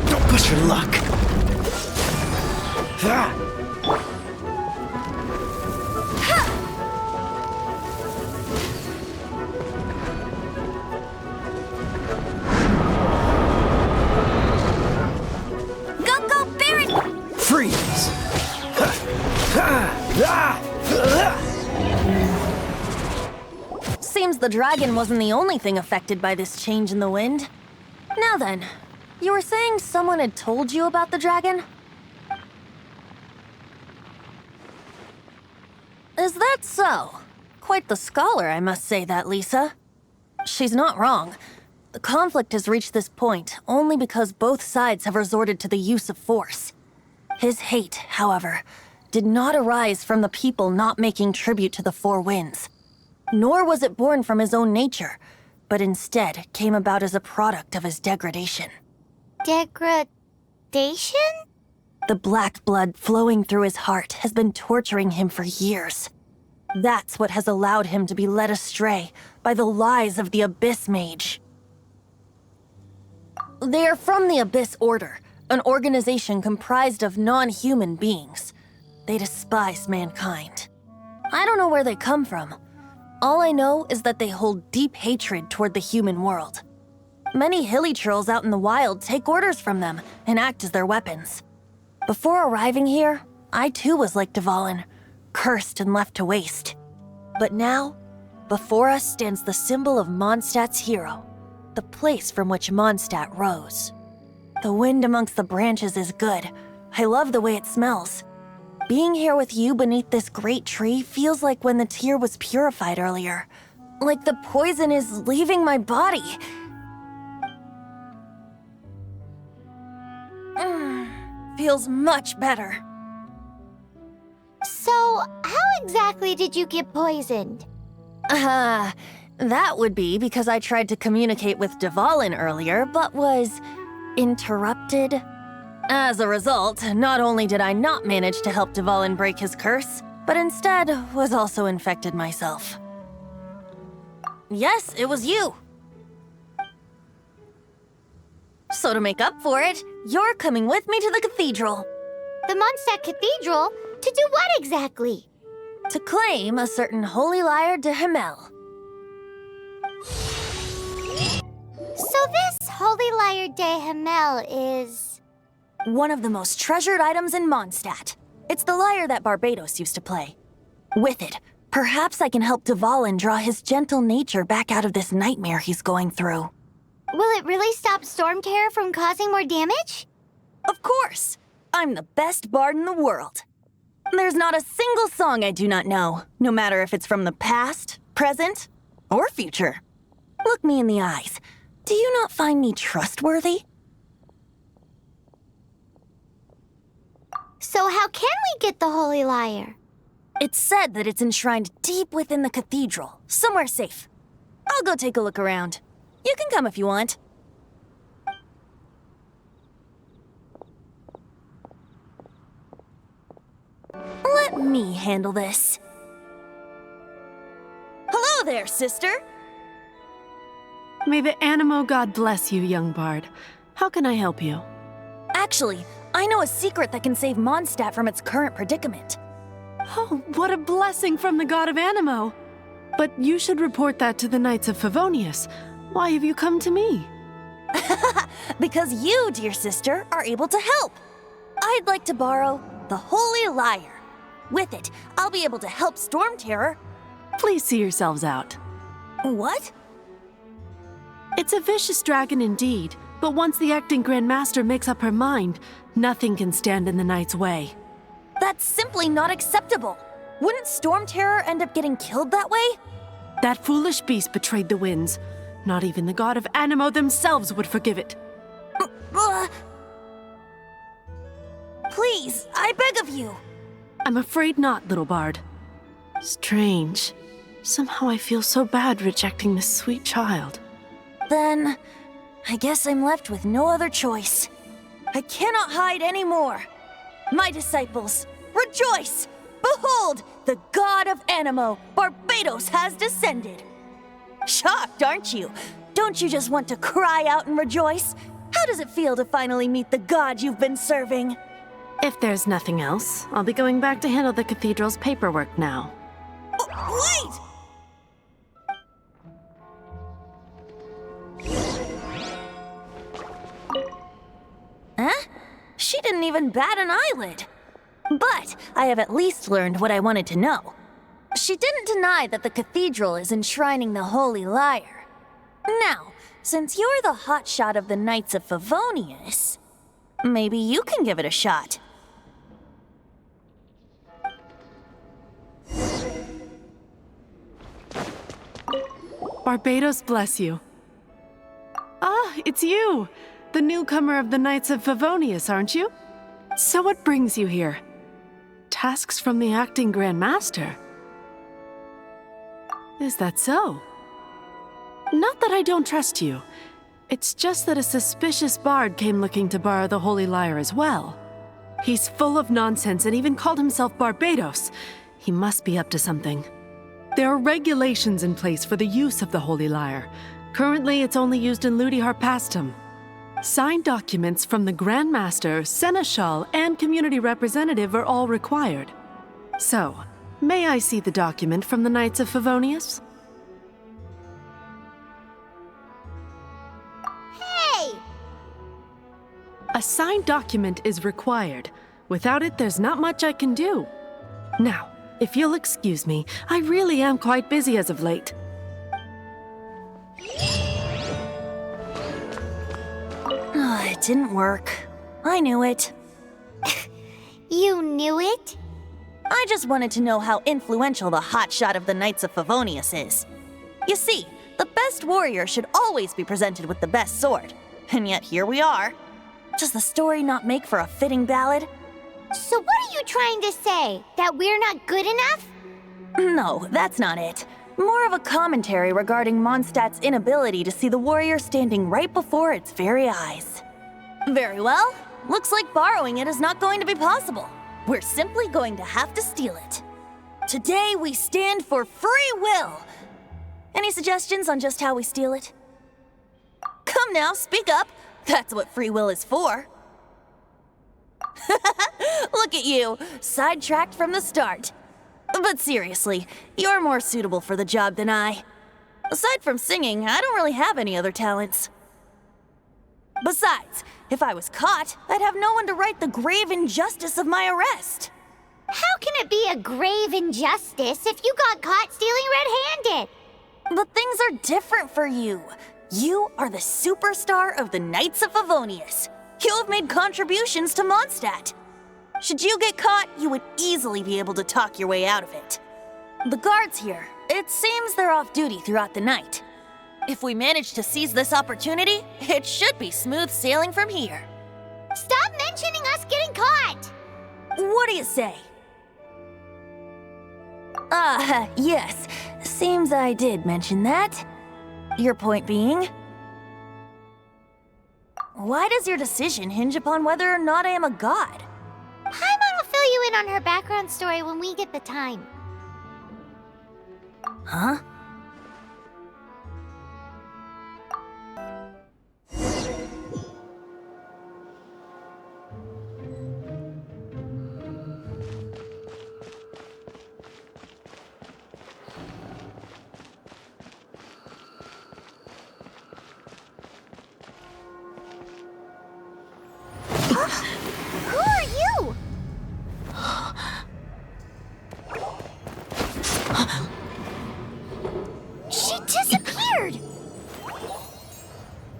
Don't push your luck. Go, Baron! Freeze! Seems the dragon wasn't the only thing affected by this change in the wind. Now then, you were saying someone had told you about the dragon? Is that so? Quite the scholar, I must say that, Lisa. She's not wrong. The conflict has reached this point only because both sides have resorted to the use of force. His hate, however, did not arise from the people not making tribute to the Four Winds. Nor was it born from his own nature, but instead came about as a product of his degradation. Degradation? The black blood flowing through his heart has been torturing him for years. That's what has allowed him to be led astray by the lies of the Abyss Mage. They are from the Abyss Order, an organization comprised of non-human beings. They despise mankind. I don't know where they come from. All I know is that they hold deep hatred toward the human world. Many hilly trolls out in the wild take orders from them and act as their weapons. Before arriving here, I too was like Dvalin, cursed and left to waste. But now, before us stands the symbol of Mondstadt's hero, the place from which Mondstadt rose. The wind amongst the branches is good. I love the way it smells. Being here with you beneath this great tree feels like when the tear was purified earlier. Like the poison is leaving my body. Feels much better. So, how exactly did you get poisoned? That would be because I tried to communicate with Dvalin earlier, but was interrupted. As a result, not only did I not manage to help Dvalin break his curse, but instead was also infected myself. Yes, it was you. So to make up for it, you're coming with me to the cathedral. The Mondstadt Cathedral? To do what exactly? To claim a certain holy lyre de Himmel. So this holy lyre de Himmel is... one of the most treasured items in Mondstadt. It's the lyre that Barbados used to play. With it, perhaps I can help Dvalin draw his gentle nature back out of this nightmare he's going through. Will it really stop Storm Terror from causing more damage? Of course! I'm the best bard in the world. There's not a single song I do not know, no matter if it's from the past, present, or future. Look me in the eyes. Do you not find me trustworthy? So how can we get the Holy Lyre? It's said that it's enshrined deep within the cathedral, somewhere safe. I'll go take a look around. You can come if you want. Let me handle this. Hello there, sister! May the Animo God bless you, young bard. How can I help you? Actually, I know a secret that can save Mondstadt from its current predicament. Oh, what a blessing from the God of Animo! But you should report that to the Knights of Favonius. Why have you come to me? Because you, dear sister, are able to help. I'd like to borrow the Holy Lyre. With it, I'll be able to help Storm Terror. Please see yourselves out. What? It's a vicious dragon indeed, but once the acting Grand Master makes up her mind, nothing can stand in the Knight's way. That's simply not acceptable. Wouldn't Storm Terror end up getting killed that way? That foolish beast betrayed the winds. Not even the God of Animo themselves would forgive it. Please, I beg of you. I'm afraid not, little bard. Strange. Somehow I feel so bad rejecting this sweet child. Then, I guess I'm left with no other choice. I cannot hide anymore. My disciples, rejoice! Behold, the God of Animo, Barbados, has descended. Shocked, aren't you? Don't you just want to cry out and rejoice? How does it feel to finally meet the God you've been serving? If there's nothing else, I'll be going back to handle the cathedral's paperwork now. Wait! Huh? She didn't even bat an eyelid. But I have at least learned what I wanted to know. She didn't deny that the cathedral is enshrining the Holy Lyre. Now, since you're the hotshot of the Knights of Favonius, maybe you can give it a shot. Barbados bless you. Ah, it's you! The newcomer of the Knights of Favonius, aren't you? So what brings you here? Tasks from the acting Grand Master? Is that so? Not that I don't trust you. It's just that a suspicious bard came looking to borrow the Holy Lyre as well. He's full of nonsense and even called himself Barbados. He must be up to something. There are regulations in place for the use of the Holy Lyre. Currently, it's only used in Ludi Harpastum. Signed documents from the Grand Master, Seneschal, and Community Representative are all required. So, may I see the document from the Knights of Favonius? Hey! A signed document is required. Without it, there's not much I can do. Now, if you'll excuse me, I really am quite busy as of late. It didn't work. I knew it. You knew it? I just wanted to know how influential the hotshot of the Knights of Favonius is. You see, the best warrior should always be presented with the best sword. And yet here we are. Does the story not make for a fitting ballad? So what are you trying to say? That we're not good enough? No, that's not it. More of a commentary regarding Mondstadt's inability to see the warrior standing right before its very eyes. Very well. Looks like borrowing it is not going to be possible. We're simply going to have to steal it. Today we stand for free will. Any suggestions on just how we steal it? Come now, speak up. That's what free will is for. Look at you, sidetracked from the start. But seriously, you're more suitable for the job than I. Aside from singing, I don't really have any other talents. Besides, if I was caught, I'd have no one to right the grave injustice of my arrest. How can it be a grave injustice if you got caught stealing red-handed? But things are different for you. You are the superstar of the Knights of Favonius. You have made contributions to Mondstadt. Should you get caught, you would easily be able to talk your way out of it. The guards here, it seems they're off duty throughout the night. If we manage to seize this opportunity, it should be smooth sailing from here. Stop mentioning us getting caught! What do you say? Yes. Seems I did mention that. Your point being? Why does your decision hinge upon whether or not I am a god? Paimon will fill you in on her background story when we get the time. Huh? Who are you? She disappeared!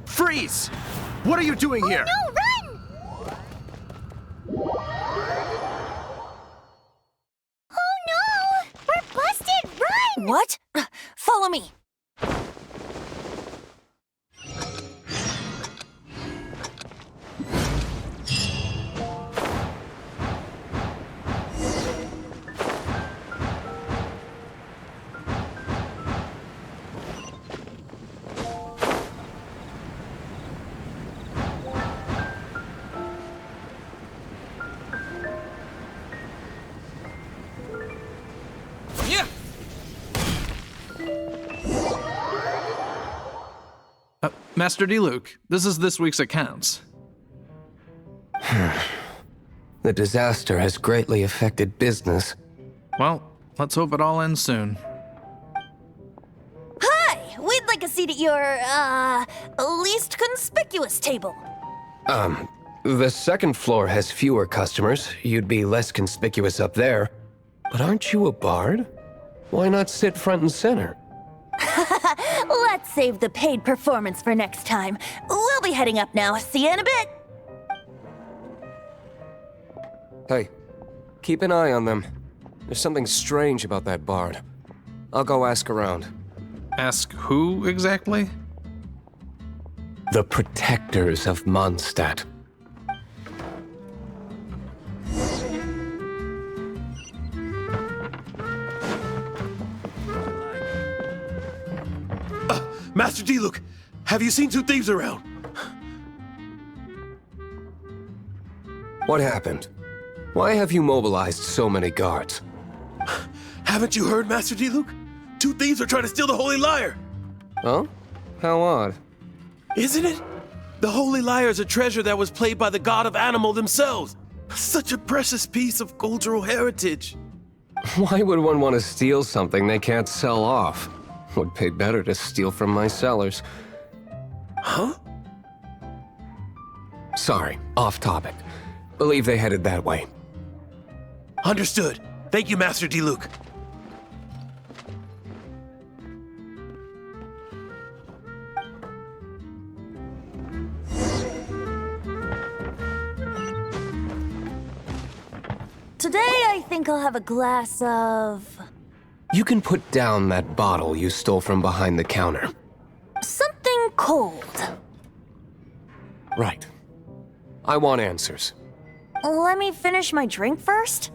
Freeze! What are you doing here? No, run! Oh no! We're busted! Run! What? Follow me. Master Diluc, this is this week's accounts. The disaster has greatly affected business. Well, let's hope it all ends soon. Hi! We'd like a seat at your, least conspicuous table. The second floor has fewer customers. You'd be less conspicuous up there. But aren't you a bard? Why not sit front and center? Let's save the paid performance for next time. We'll be heading up now. See you in a bit. Hey, keep an eye on them. There's something strange about that bard. I'll go ask around. Ask who exactly? The protectors of Mondstadt. Master Diluc, have you seen two thieves around? What happened? Why have you mobilized so many guards? Haven't you heard, Master Diluc? Two thieves are trying to steal the Holy Lyre! Huh? How odd. Isn't it? The Holy Lyre is a treasure that was played by the god of animal themselves. Such a precious piece of cultural heritage. Why would one want to steal something they can't sell off? Would pay better to steal from my sellers. Huh? Sorry, off topic. Believe they headed that way. Understood. Thank you, Master Diluc. Today, I think I'll have a glass of... You can put down that bottle you stole from behind the counter. something cold. Right. I want answers. Let me finish my drink first.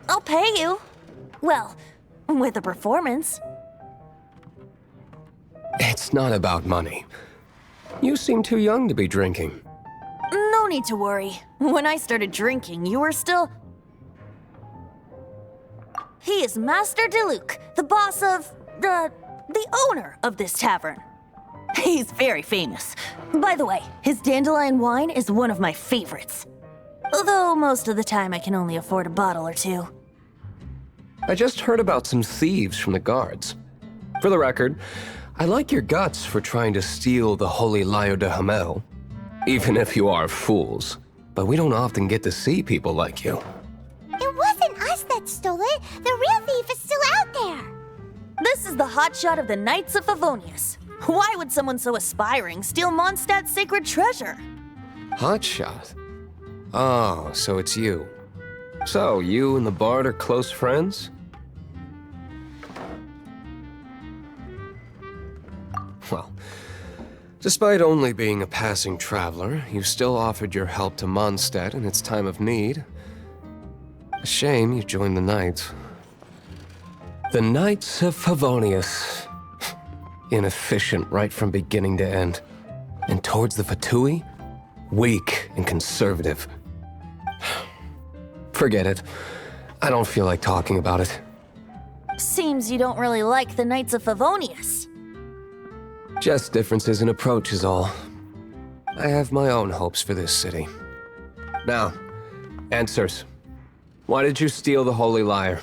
I'll pay you. Well, with a performance. It's not about money. You seem too young to be drinking. No need to worry. When I started drinking, you were still... He is Master Diluc, the boss of... the owner of this tavern. He's very famous. By the way, his dandelion wine is one of my favorites. Although most of the time I can only afford a bottle or two. I just heard about some thieves from the guards. For the record, I like your guts for trying to steal the Holy Lyre de Hamel. Even if you are fools. But we don't often get to see people like you. It wasn't us that stole it. The real thief is still out there. This is the hotshot of the Knights of Favonius. Why would someone so aspiring steal Mondstadt's sacred treasure? Hotshot? Oh, so it's you. So, you and the Bard are close friends? Well, despite only being a passing traveler, you still offered your help to Mondstadt in its time of need. A shame you joined the Knights. The Knights of Favonius. Inefficient right from beginning to end. And towards the Fatui, weak and conservative. Forget it. I don't feel like talking about it. Seems you don't really like the Knights of Favonius. Just differences in approach is all. I have my own hopes for this city. Now, answers. Why did you steal the Holy Lyre?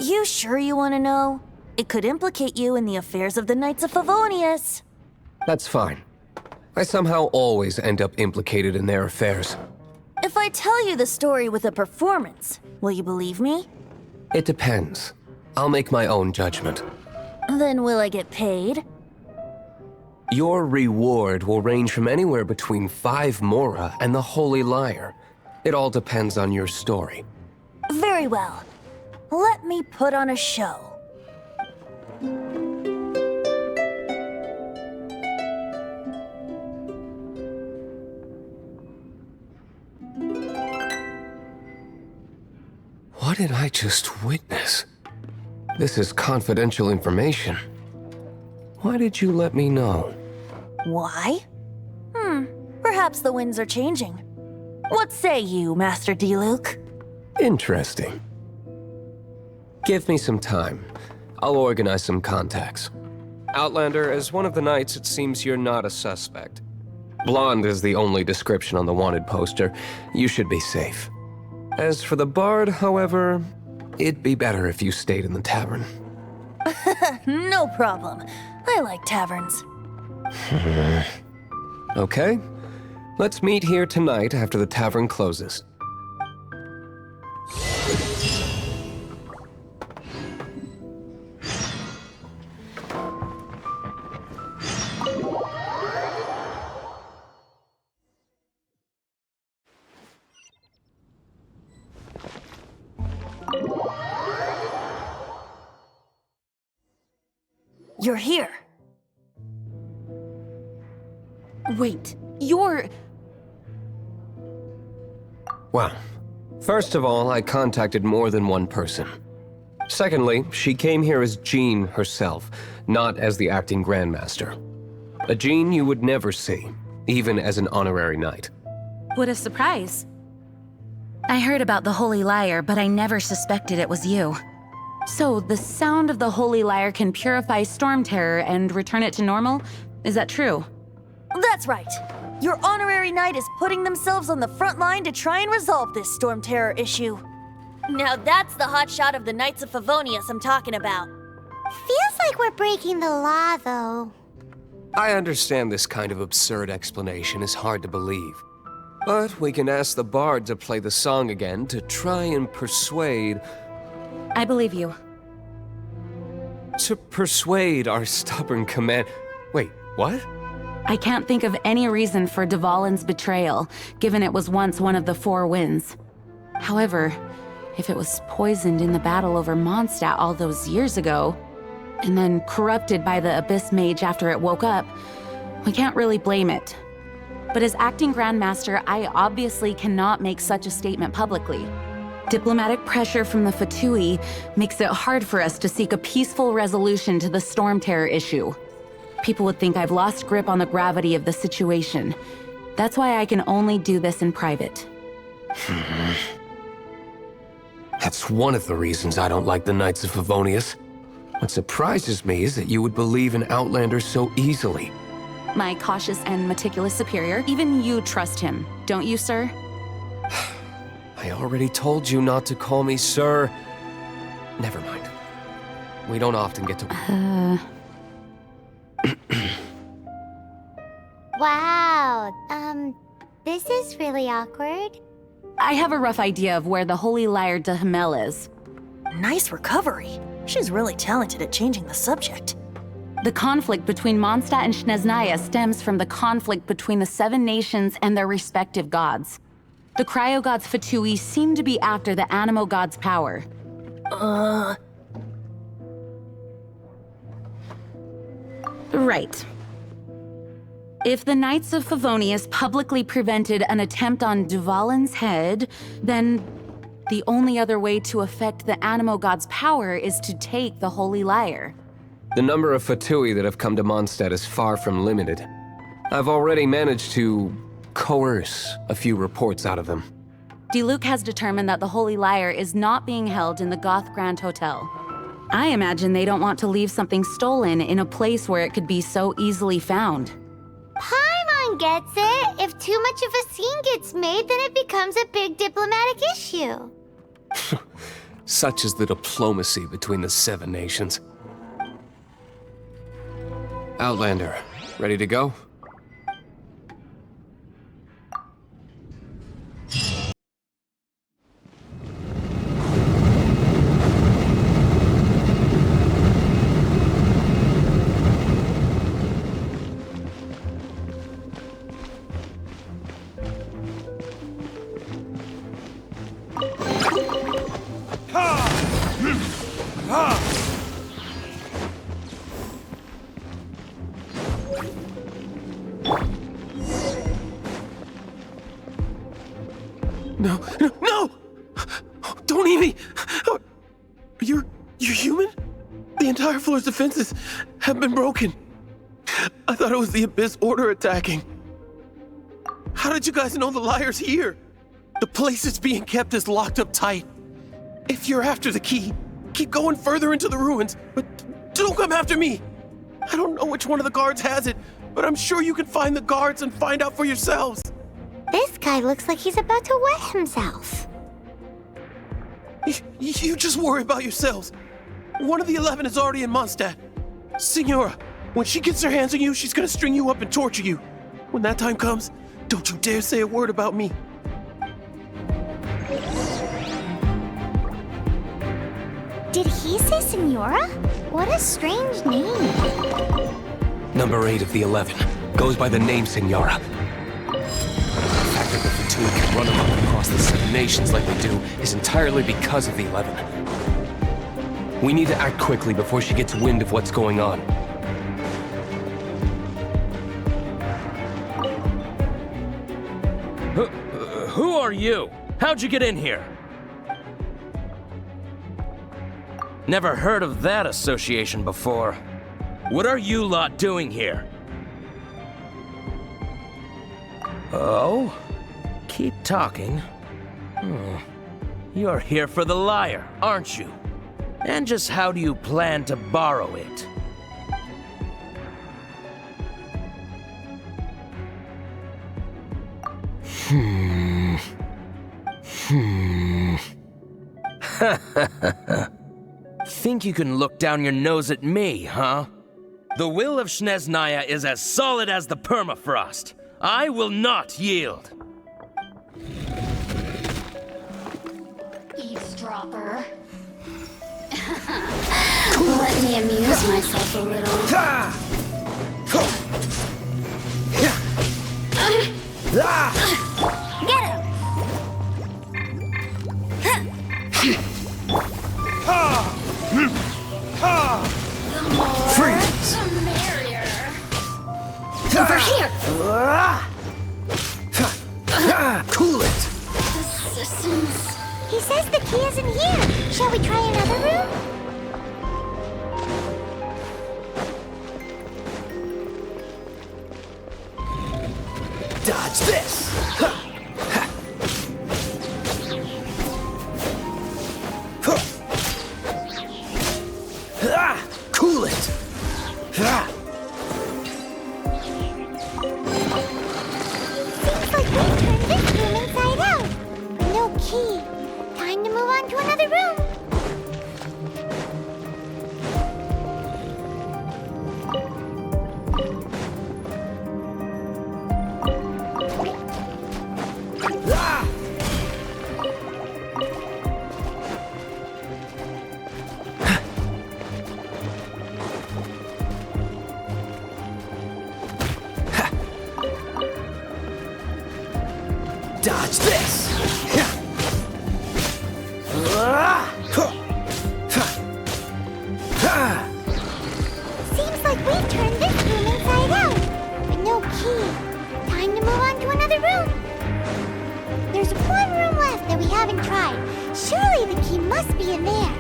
You sure you want to know? It could implicate you in the affairs of the Knights of Favonius. That's fine. I somehow always end up implicated in their affairs. If I tell you the story with a performance, will you believe me? It depends. I'll make my own judgment. Then will I get paid? Your reward will range from anywhere between 5 Mora and the Holy Lyre. It all depends on your story. Very well. Let me put on a show. What did I just witness? This is confidential information. Why did you let me know? Why? Perhaps the winds are changing. What say you, Master Diluc? Interesting. Give me some time. I'll organize some contacts. Outlander, as one of the Knights, it seems you're not a suspect. Blonde is the only description on the wanted poster. You should be safe. As for the Bard, however, it'd be better if you stayed in the tavern. No problem. I like taverns. Okay. Let's meet here tonight after the tavern closes. You're here. Wait, you're... Well, first of all, I contacted more than one person. Secondly, she came here as Jean herself, not as the acting Grandmaster. A Jean you would never see, even as an honorary knight. What a surprise. I heard about the Holy Lyre, but I never suspected it was you. So, the sound of the Holy Lyre can purify Storm Terror and return it to normal? Is that true? That's right. Your honorary knight is putting themselves on the front line to try and resolve this Storm Terror issue. Now that's the hotshot of the Knights of Favonius I'm talking about. Feels like we're breaking the law, though. I understand this kind of absurd explanation is hard to believe. But we can ask the Bard to play the song again to try and persuade... I believe you. To persuade our stubborn command... Wait, what? I can't think of any reason for Dvalin's betrayal, given it was once one of the 4 winds. However, if it was poisoned in the battle over Mondstadt all those years ago, and then corrupted by the Abyss Mage after it woke up, we can't really blame it. But as acting Grandmaster, I obviously cannot make such a statement publicly. Diplomatic pressure from the Fatui makes it hard for us to seek a peaceful resolution to the Storm Terror issue. People would think I've lost grip on the gravity of the situation. That's why I can only do this in private. That's one of the reasons I don't like the Knights of Favonius. What surprises me is that you would believe in Outlander so easily. My cautious and meticulous superior, even you trust him, don't you, sir? I already told you not to call me sir. Never mind. We don't often get to... Wow, this is really awkward. I have a rough idea of where the Holy Lyre de Hamel is. Nice recovery. She's really talented at changing the subject. The conflict between Mondstadt and Snezhnaya stems from the conflict between the 7 nations and their respective gods. The cryo-gods Fatui seem to be after the Animo god's power. Right. If the Knights of Favonius publicly prevented an attempt on Dvalin's head, then the only other way to affect the Animo god's power is to take the Holy Lyre. The number of Fatui that have come to Mondstadt is far from limited. I've already managed to coerce a few reports out of them. Diluc has determined that the Holy Lyre is not being held in the Goth Grand Hotel. I imagine they don't want to leave something stolen in a place where it could be so easily found. Paimon gets it. If too much of a scene gets made, then it becomes a big diplomatic issue. Such is the diplomacy between the 7 nations. Outlander, ready to go? No! Don't eat me! You're human? The entire floor's defenses have been broken. I thought it was the Abyss Order attacking. How did you guys know the Lyre's here? The place it's being kept is locked up tight. If you're after the key, keep going further into the ruins, but don't come after me. I don't know which one of the guards has it, but I'm sure you can find the guards and find out for yourselves. This guy looks like he's about to wet himself. You just worry about yourselves. One of the 11 is already in Mondstadt. Signora, when she gets her hands on you, she's gonna string you up and torture you. When that time comes, don't you dare say a word about me. Did he say Signora? What a strange name. Number 8 of the 11 goes by the name Signora. The fact that the Fatui can run amok across the 7 nations like they do is entirely because of the 11. We need to act quickly before she gets wind of what's going on. Who are you? How'd you get in here? Never heard of that association before. What are you lot doing here? Oh? Keep talking. You're here for the lyre, aren't you? And just how do you plan to borrow it? Think you can look down your nose at me, huh? The will of Snezhnaya is as solid as the permafrost. I will not yield. Eavesdropper. Let me amuse myself a little. Get him! Freeze! The merrier. Over here! Cool it! Assistance. He says the key isn't here. Shall we try another room? Dodge this! Cool it! Seems like we've turned this room inside out. No key. Time to move on to another room. Dodge this! Seems like we've turned this room inside out. But no key. Time to move on to another room. There's one room left that we haven't tried. Surely the key must be in there.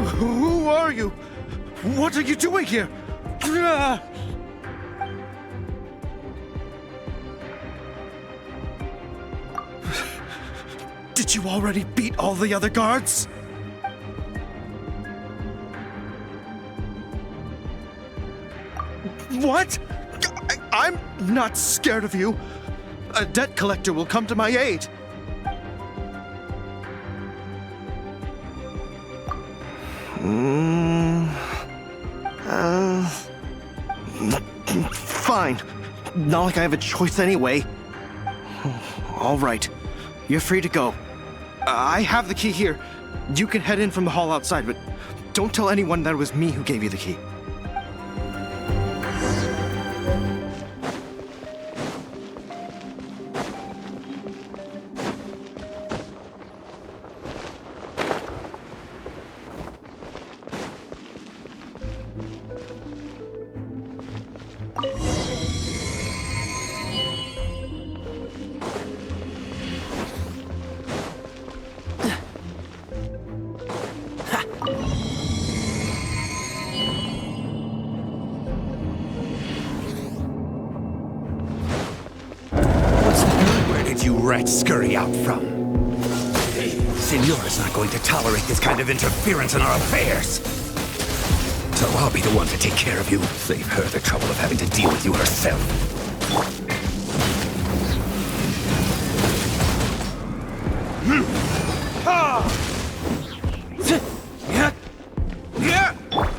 Who are you? What are you doing here? Did you already beat all the other guards? What? I'm not scared of you. A debt collector will come to my aid. Fine. Not like I have a choice anyway. All right. You're free to go. I have the key here. You can head in from the hall outside, but don't tell anyone that it was me who gave you the key. Scurry out from. Signora's not going to tolerate this kind of interference in our affairs. So I'll be the one to take care of you. Save her the trouble of having to deal with you herself.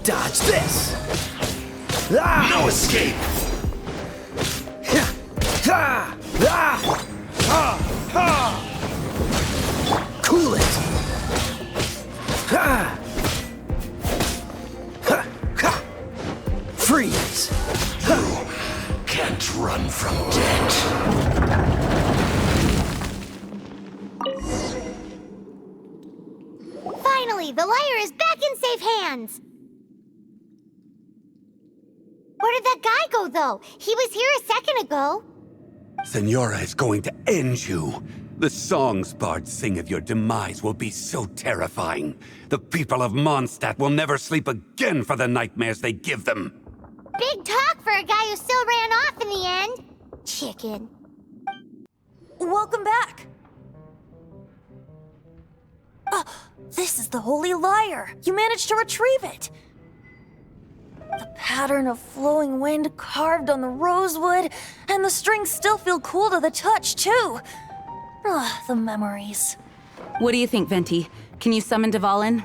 Dodge this! No escape! Cool it! Freeze! You can't run from death. Finally, the lyre is back in safe hands! Where did that guy go, though? He was here a second ago. Signora is going to end you. The songs bards sing of your demise will be so terrifying. The people of Mondstadt will never sleep again for the nightmares they give them. Big talk for a guy who still ran off in the end. Chicken. Welcome back. This is the Holy Lyre. You managed to retrieve it. The pattern of flowing wind carved on the rosewood, and the strings still feel cool to the touch, too. The memories. What do you think, Venti? Can you summon Dvalin?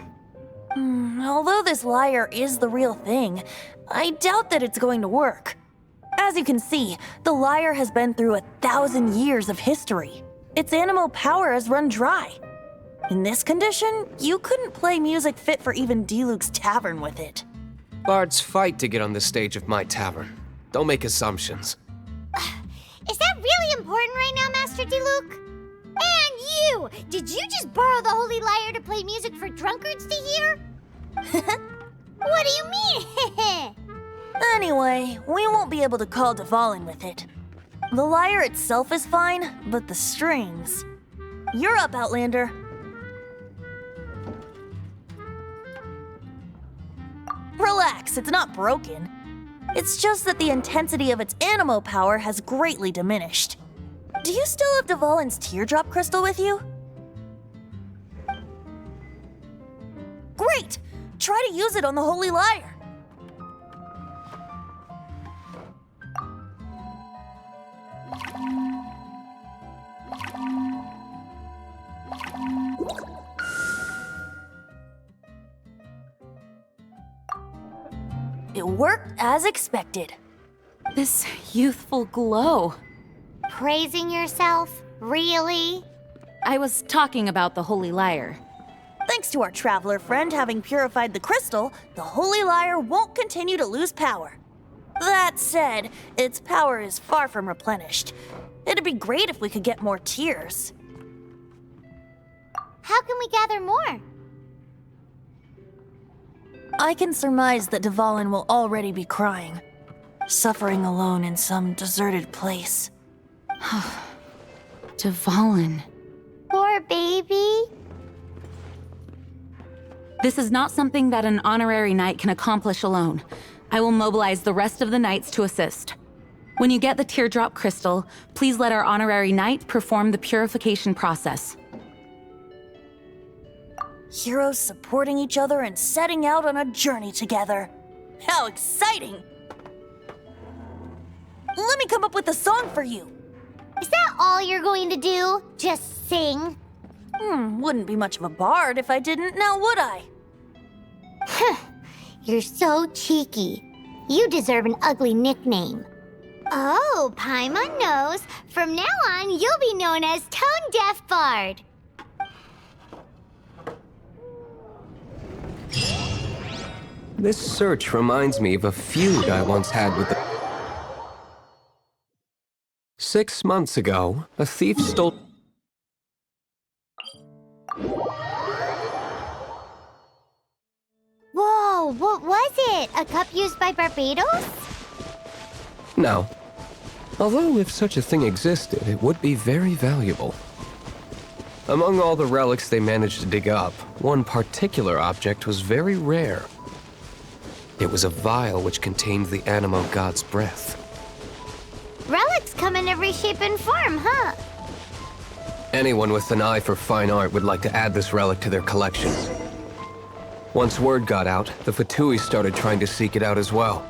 Although this lyre is the real thing, I doubt that it's going to work. As you can see, the lyre has been through 1,000 years of history. Its animal power has run dry. In this condition, you couldn't play music fit for even Diluc's tavern with it. Bards fight to get on the stage of my tavern. Don't make assumptions. Is that really important right now, Master Diluc? And you! Did you just borrow the Holy Lyre to play music for drunkards to hear? What do you mean? Anyway, we won't be able to call Dvalin with it. The lyre itself is fine, but the strings... You're up, Outlander. Relax, it's not broken. It's just that the intensity of its animo power has greatly diminished. Do you still have Dvalin's teardrop crystal with you? Great! Try to use it on the Holy Lyre. It worked as expected. This youthful glow. Praising yourself? Really? I was talking about the Holy Lyre. Thanks to our traveler friend having purified the crystal, the Holy Lyre won't continue to lose power. That said, its power is far from replenished. It'd be great if we could get more tears. How can we gather more? I can surmise that Dvalin will already be crying, suffering alone in some deserted place. Dvalin. Poor baby. This is not something that an honorary knight can accomplish alone. I will mobilize the rest of the knights to assist. When you get the teardrop crystal, please let our honorary knight perform the purification process. Heroes supporting each other and setting out on a journey together. How exciting! Let me come up with a song for you. Is that all you're going to do? Just sing? Wouldn't be much of a bard if I didn't, now would I? You're so cheeky. You deserve an ugly nickname. Oh, Paimon knows. From now on, you'll be known as Tone Deaf Bard. This search reminds me of a feud I once had with the... 6 months ago, a thief stole... Whoa, what was it? A cup used by Barbados? No. Although if such a thing existed, it would be very valuable. Among all the relics they managed to dig up, one particular object was very rare. It was a vial which contained the Animo god's breath. Relics come in every shape and form, huh? Anyone with an eye for fine art would like to add this relic to their collection. Once word got out, the Fatui started trying to seek it out as well.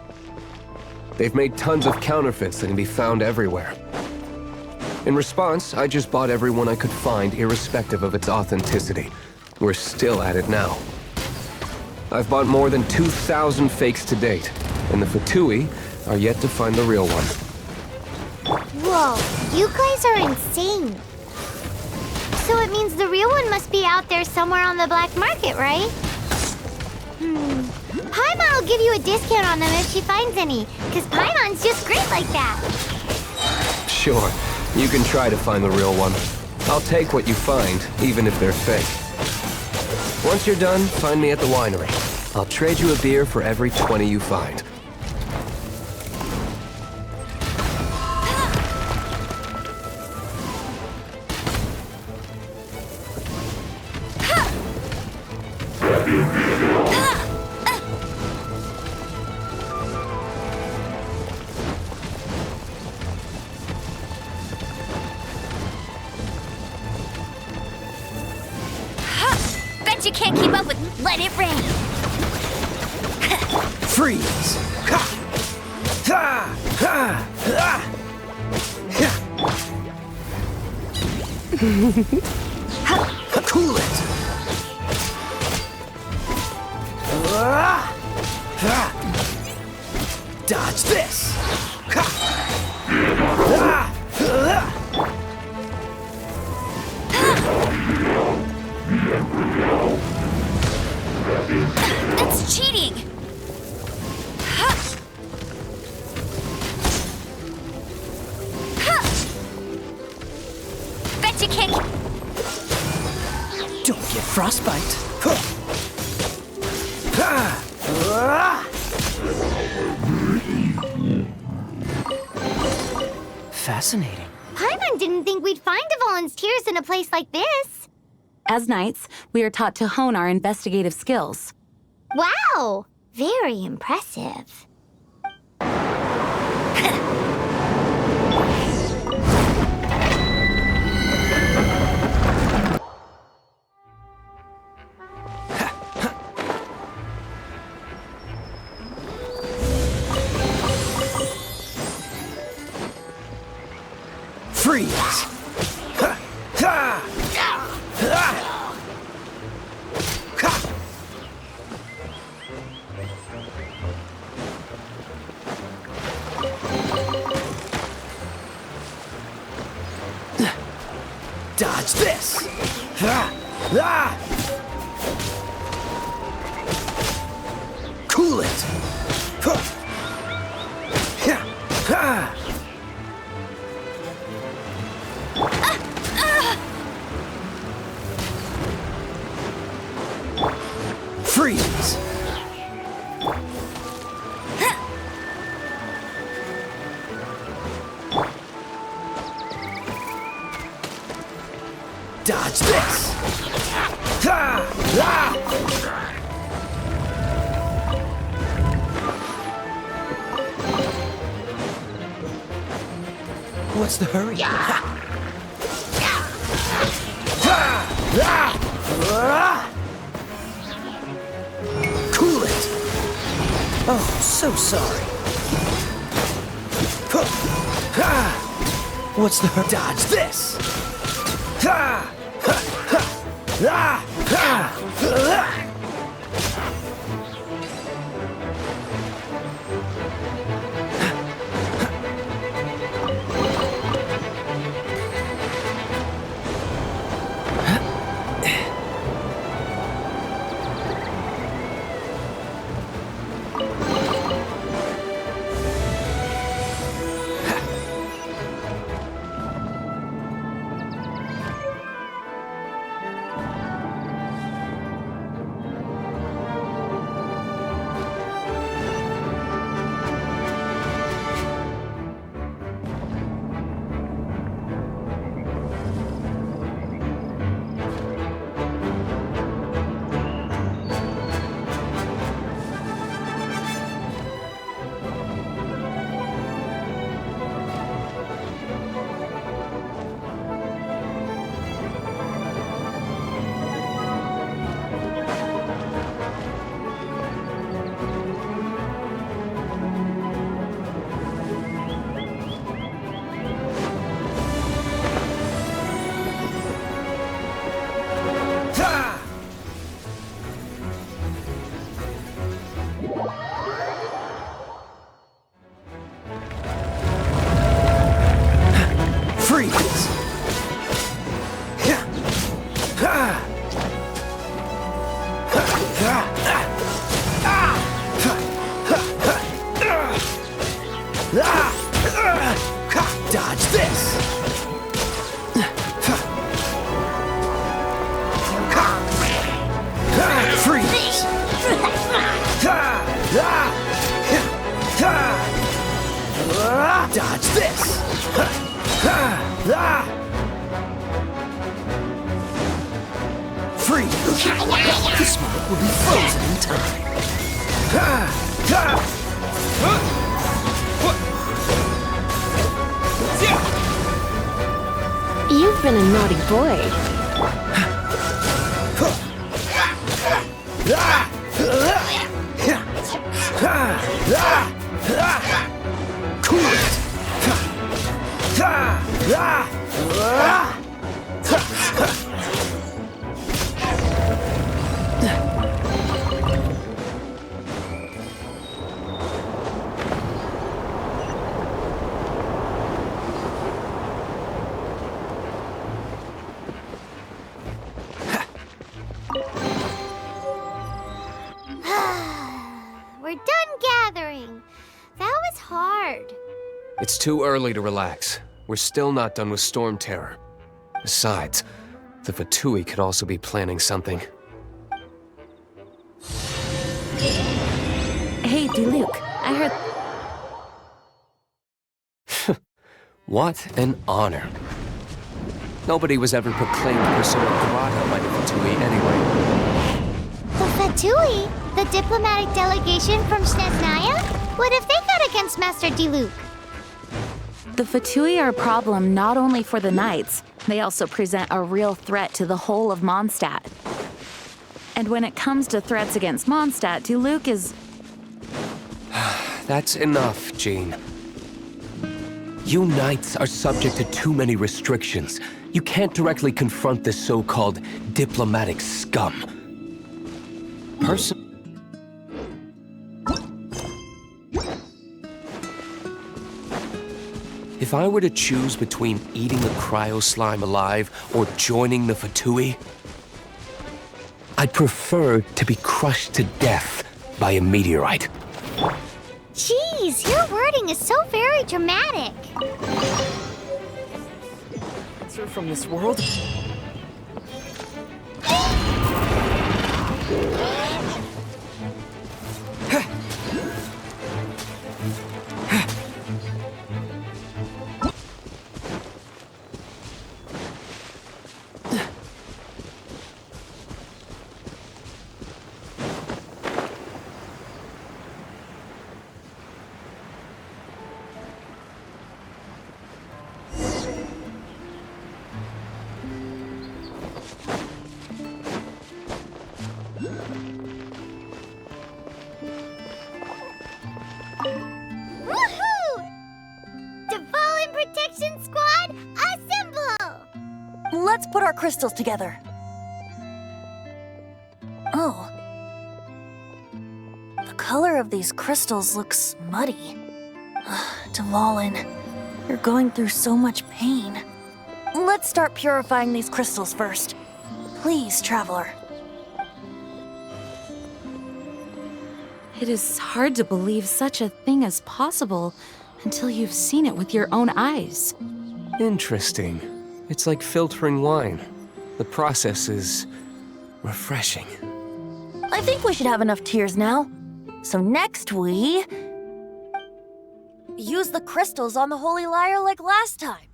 They've made tons of counterfeits that can be found everywhere. In response, I just bought every one I could find, irrespective of its authenticity. We're still at it now. I've bought more than 2,000 fakes to date, and the Fatui are yet to find the real one. Whoa, you guys are insane. So it means the real one must be out there somewhere on the black market, right? Paimon will give you a discount on them if she finds any, because Paimon's just great like that. Sure, you can try to find the real one. I'll take what you find, even if they're fake. Once you're done, find me at the winery. I'll trade you a beer for every 20 you find. Bet you can't keep up with Let It Rain. Freeze! Ha! Ha! Ha! Ha! Cool it! Dodge this! That's cheating! Bet you can't... Don't get frostbite. Fascinating. Paimon didn't think we'd find Dvalin's tears in a place like this. As knights, we are taught to hone our investigative skills. Wow, very impressive. Freeze! Ha! Ha! Ha! Dodge this! Ha! Ah! Cool it! Huh. Freeze! Dodge this! Ha! Ah! What's the hurry? Ha! Cool it! Oh, so sorry. What's the hurry? Dodge this! Dodge this! Freeze! Dodge this! Freeze! This smoke will be frozen in time. You've been a naughty boy. Cool it! We're done gathering. That was hard. It's too early to relax. We're still not done with Storm Terror. Besides, the Fatui could also be planning something. Hey, Diluc, I heard... What an honor. Nobody was ever proclaimed Persona Grata by the Fatui anyway. The Fatui? The diplomatic delegation from Snezhnaya? What if they got against Master Diluc? The Fatui are a problem not only for the Knights, they also present a real threat to the whole of Mondstadt. And when it comes to threats against Mondstadt, Diluc is... That's enough, Jean. You Knights are subject to too many restrictions. You can't directly confront this so-called diplomatic scum. If I were to choose between eating the cryo slime alive or joining the Fatui, I'd prefer to be crushed to death by a meteorite. Jeez, your wording is so very dramatic. Answer from this world? let's put our crystals together. Oh. The color of these crystals looks muddy. Dvalin, you're going through so much pain. Let's start purifying these crystals first. Please, Traveler. It is hard to believe such a thing is possible until you've seen it with your own eyes. Interesting. It's like filtering wine. The process is refreshing. I think we should have enough tears now. So next we... use the crystals on the Holy Lyre like last time.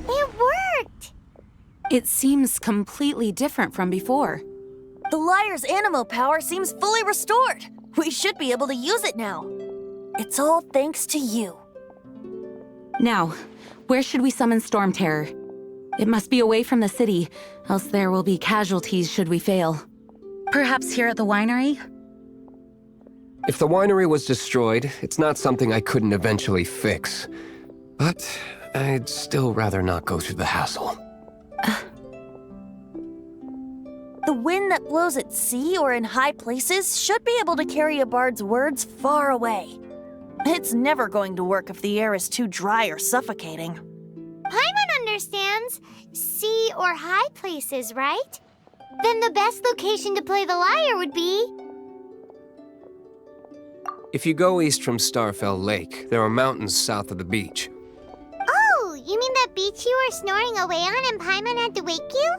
It worked! It seems completely different from before. The lyre's animo power seems fully restored. We should be able to use it now. It's all thanks to you. Now, where should we summon Storm Terror? It must be away from the city, else there will be casualties should we fail. Perhaps here at the winery? If the winery was destroyed, it's not something I couldn't eventually fix. But I'd still rather not go through the hassle. The wind that blows at sea or in high places should be able to carry a bard's words far away. It's never going to work if the air is too dry or suffocating. Paimon understands sea or high places, right? Then the best location to play the lyre would be... If you go east from Starfell Lake, there are mountains south of the beach. Oh, you mean that beach you were snoring away on and Paimon had to wake you?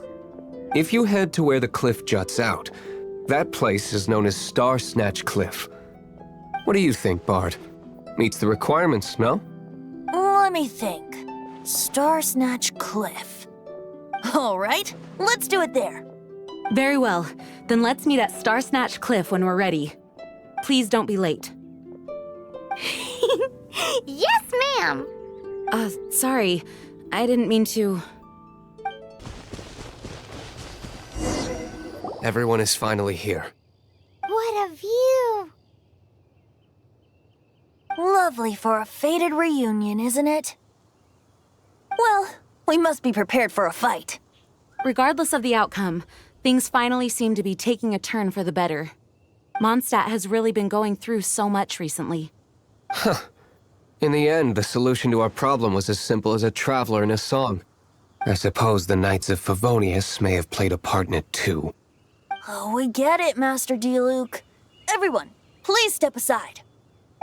If you head to where the cliff juts out, that place is known as Star Snatch Cliff. What do you think, Bard? Meets the requirements, no? Let me think. Star Snatch Cliff. All right, let's do it there. Very well. Then let's meet at Star Snatch Cliff when we're ready. Please don't be late. Yes, ma'am! Sorry. I didn't mean to... Everyone is finally here. What a view! Lovely for a fated reunion, isn't it? Well, we must be prepared for a fight. Regardless of the outcome, things finally seem to be taking a turn for the better. Mondstadt has really been going through so much recently. Huh. In the end, the solution to our problem was as simple as a traveler in a song. I suppose the Knights of Favonius may have played a part in it too. Oh, we get it, Master Diluc. Everyone, please step aside.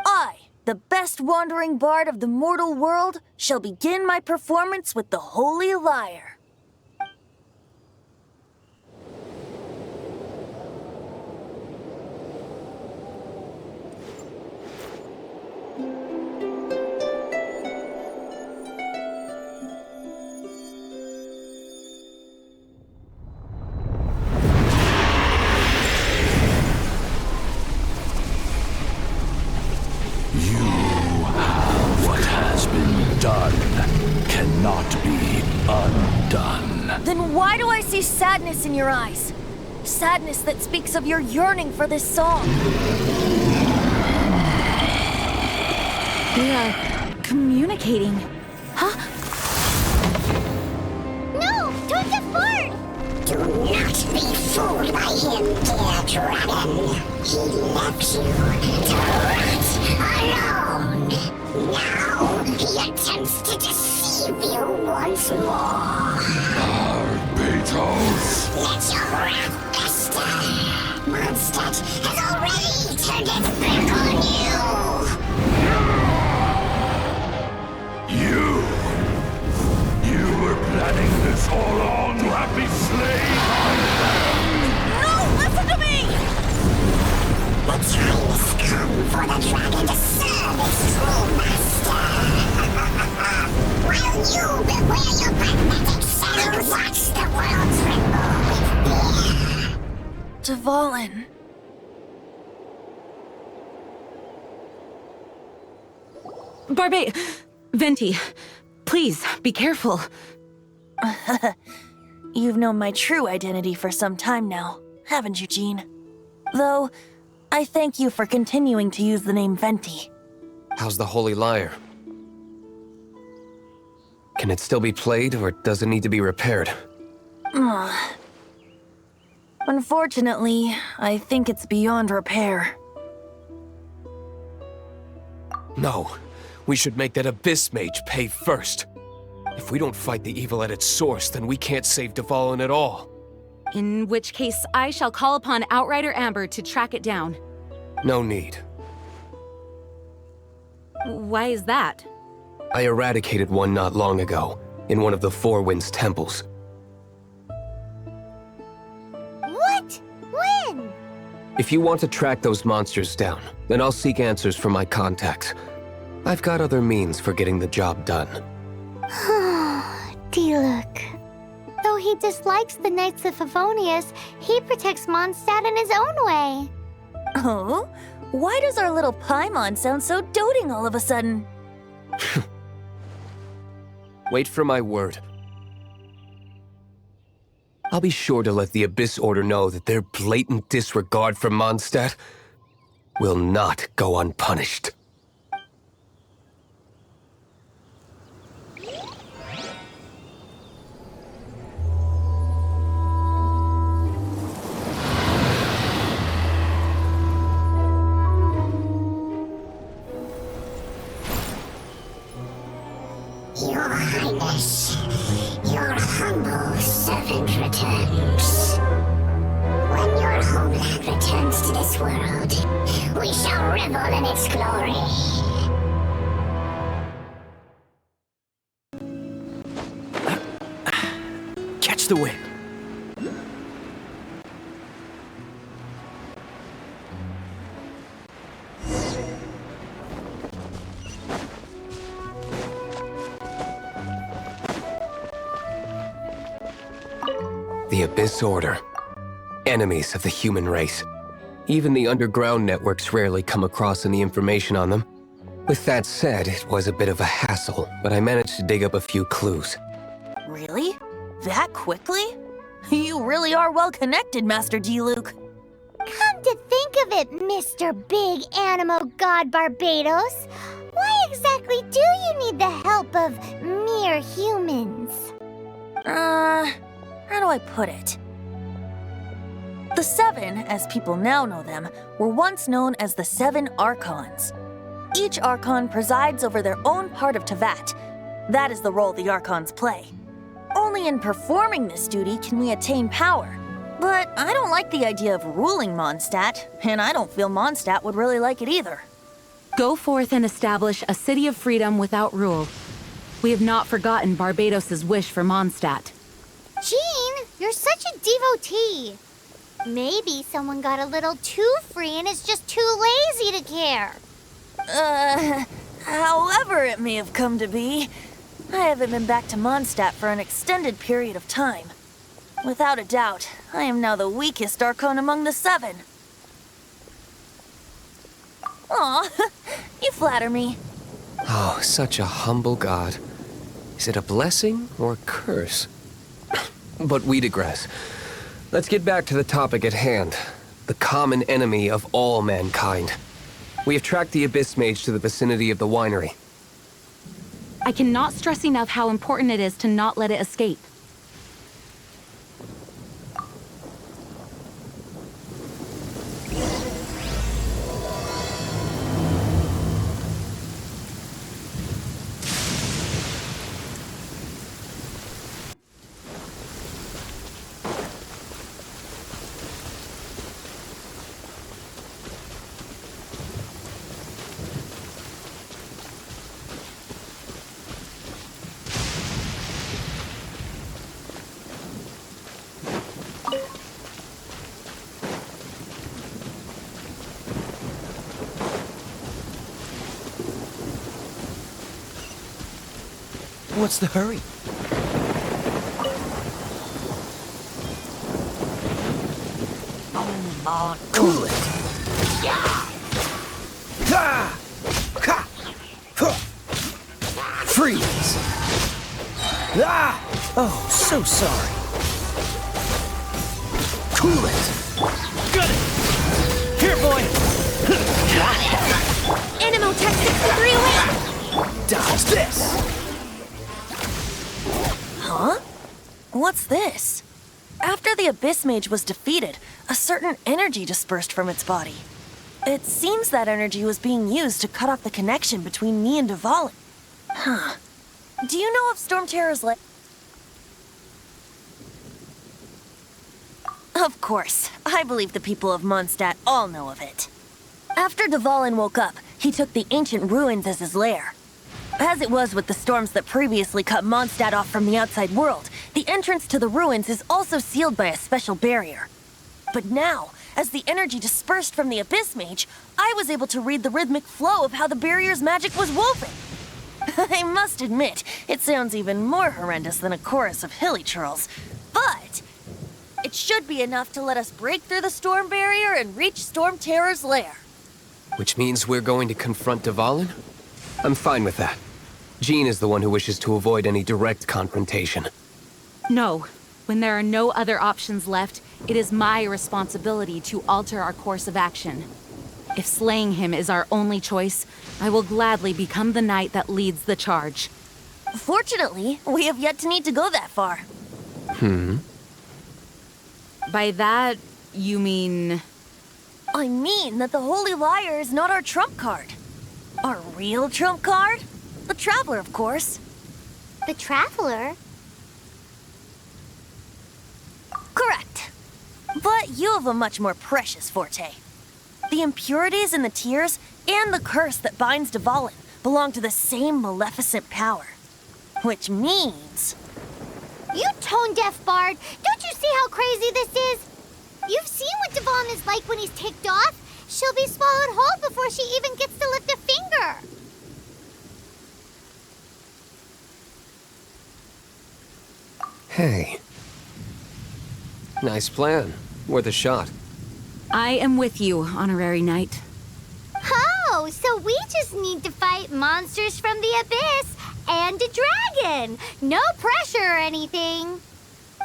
I, the best wandering bard of the mortal world, shall begin my performance with the Holy Lyre. Then why do I see sadness in your eyes? Sadness that speaks of your yearning for this song. They are communicating. Huh? No! Towards the fort! Do not be fooled by him, dear dragon. He left you to rot alone. Now he attempts to deceive you once more. Beetles! Let your wrath fester. Mondstadt has already turned its back on you. You were planning this all along to have me slain by them! No, listen to me! The time has come for the dragon to serve its true master. While you beware your pathetic shadows, watch the world tremble with fear. Dvalin. Venti, please, be careful. You've known my true identity for some time now, haven't you, Jean? Though, I thank you for continuing to use the name Venti. How's the Holy Lyre? Can it still be played, or does it need to be repaired? Unfortunately, I think it's beyond repair. No. We should make that Abyss Mage pay first. If we don't fight the evil at its source, then we can't save Dvalin at all. In which case, I shall call upon Outrider Amber to track it down. No need. Why is that? I eradicated one not long ago, in one of the Four Winds temples. What? When? If you want to track those monsters down, then I'll seek answers from my contacts. I've got other means for getting the job done. Diluc. Though he dislikes the Knights of Favonius, he protects Mondstadt in his own way. Oh? Why does our little Paimon sound so doting all of a sudden? Wait for my word. I'll be sure to let the Abyss Order know that their blatant disregard for Mondstadt will not go unpunished. Your Highness, your humble servant returns. When your homeland returns to this world, we shall revel in its glory. Catch the wind. The Abyss Order. Enemies of the human race. Even the underground networks rarely come across any information on them. With that said, it was a bit of a hassle, but I managed to dig up a few clues. Really? That quickly? You really are well connected, Master Diluc. Come to think of it, Mr. Big Animo God Barbados, why exactly do you need the help of mere humans? How do I put it? The Seven, as people now know them, were once known as the Seven Archons. Each Archon presides over their own part of Teyvat. That is the role the Archons play. Only in performing this duty can we attain power. But I don't like the idea of ruling Mondstadt, and I don't feel Mondstadt would really like it either. Go forth and establish a city of freedom without rule. We have not forgotten Barbados' wish for Mondstadt. Jean, you're such a devotee. Maybe someone got a little too free and is just too lazy to care. However it may have come to be, I haven't been back to Mondstadt for an extended period of time. Without a doubt, I am now the weakest Archon among the Seven. Aw, you flatter me. Oh, such a humble god. Is it a blessing or a curse? But we digress. Let's get back to the topic at hand. The common enemy of all mankind. We have tracked the Abyss Mage to the vicinity of the winery. I cannot stress enough how important it is to not let it escape. What's the hurry? Cool it. Freeze! Oh, so sorry. Cool it. Got it. Here, boy. Animo Tech 63 away! Dodge this! Huh? What's this? After the Abyss Mage was defeated, a certain energy dispersed from its body. It seems that energy was being used to cut off the connection between me and Dvalin. Huh. Do you know of Storm Terror's Of course. I believe the people of Mondstadt all know of it. After Dvalin woke up, he took the ancient ruins as his lair. As it was with the storms that previously cut Mondstadt off from the outside world, the entrance to the ruins is also sealed by a special barrier. But now, as the energy dispersed from the Abyss Mage, I was able to read the rhythmic flow of how the barrier's magic was woven. I must admit, it sounds even more horrendous than a chorus of hilly churls, but it should be enough to let us break through the storm barrier and reach Storm Terror's lair. Which means we're going to confront Dvalin? I'm fine with that. Jean is the one who wishes to avoid any direct confrontation. No. When there are no other options left, it is my responsibility to alter our course of action. If slaying him is our only choice, I will gladly become the knight that leads the charge. Fortunately, we have yet to need to go that far. By that, you mean... I mean that the Holy Liar is not our trump card. Our real trump card? The Traveler, of course. The Traveler? Correct. But you have a much more precious forte. The impurities in the tears and the curse that binds Dvalin belong to the same maleficent power. Which means... You tone-deaf bard! Don't you see how crazy this is? You've seen what Dvalin is like when he's ticked off. She'll be swallowed whole before she even gets to lift a finger. Hey. Nice plan. Worth a shot. I am with you, honorary knight. Oh, so we just need to fight monsters from the abyss and a dragon. No pressure or anything.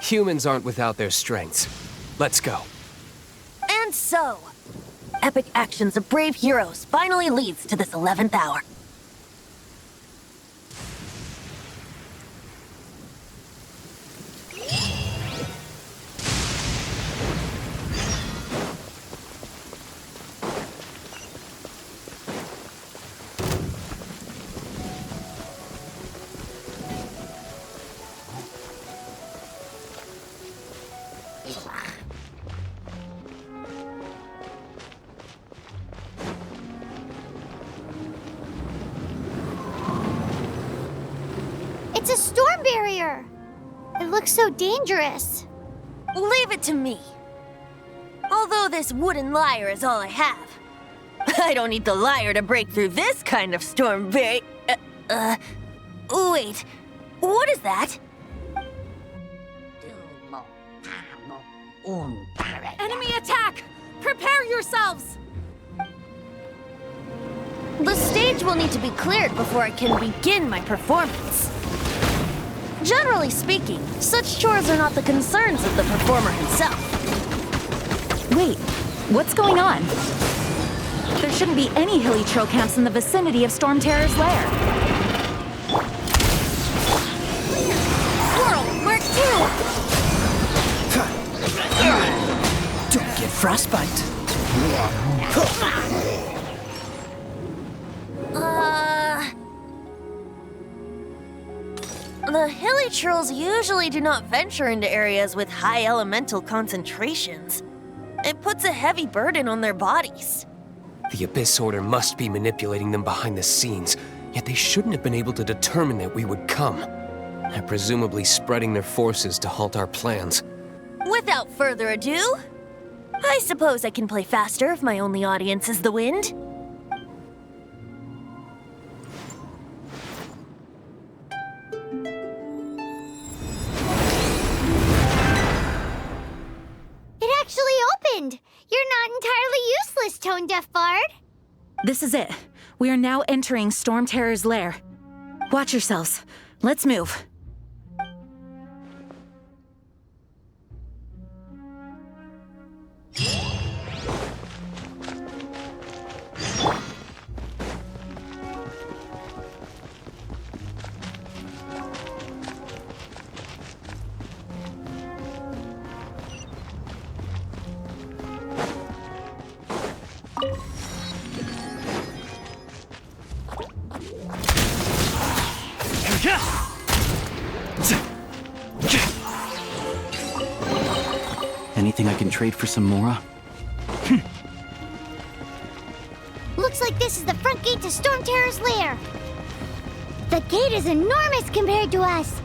Humans aren't without their strengths. Let's go. And so, epic actions of brave heroes finally leads to this 11th hour. It's a storm barrier. It looks so dangerous. Leave it to me. Although this wooden lyre is all I have, I don't need the lyre to break through this kind of storm barrier. Wait, what is that? Enemy attack! Prepare yourselves! The stage will need to be cleared before I can begin my performance. Generally speaking, such chores are not the concerns of the performer himself. Wait, what's going on? There shouldn't be any hilly troll camps in the vicinity of Storm Terror's lair. Whirl, Mark 2! Don't get frostbite. The hilly trolls usually do not venture into areas with high elemental concentrations. It puts a heavy burden on their bodies. The Abyss Order must be manipulating them behind the scenes, yet they shouldn't have been able to determine that we would come. They're presumably spreading their forces to halt our plans. Without further ado, I suppose I can play faster if my only audience is the wind. It actually opened. You're not entirely useless, tone-deaf bard. This is it. We are now entering Storm Terror's lair. Watch yourselves. Let's move. Anything I can trade for some Mora? Looks like this is the front gate to Storm Terror's lair. The gate is enormous compared to us.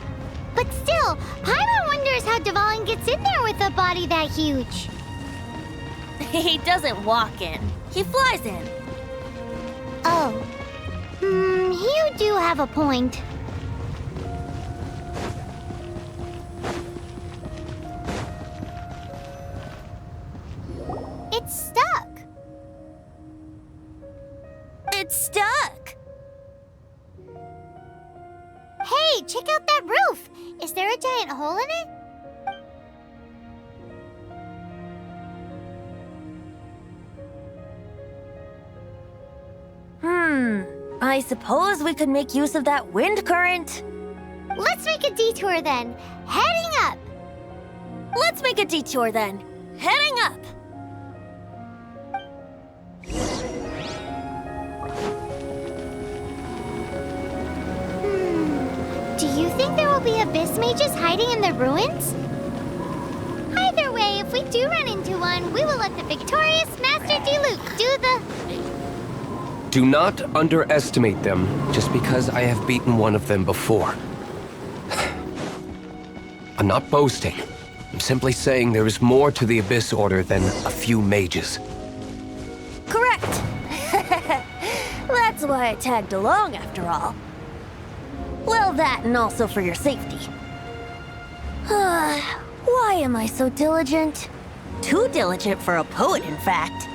But still, Paimon wonders how Dvalin gets in there with a body that huge. He doesn't walk in. He flies in. Oh. You do have a point. It's stuck. It's stuck. Hey, check out that roof. Is there a giant hole in it? I suppose we could make use of that wind current. Let's make a detour then. Heading up. Let's make a detour then. Heading up. Do you think there will be abyss mages hiding in the ruins? Either way, if we do run into one, we will let the victorious Master Diluc do the... Do not underestimate them just because I have beaten one of them before. I'm not boasting. I'm simply saying there is more to the Abyss Order than a few mages. Correct. That's why I tagged along after all. Well, that and also for your safety. Why am I so diligent? Too diligent for a poet, in fact.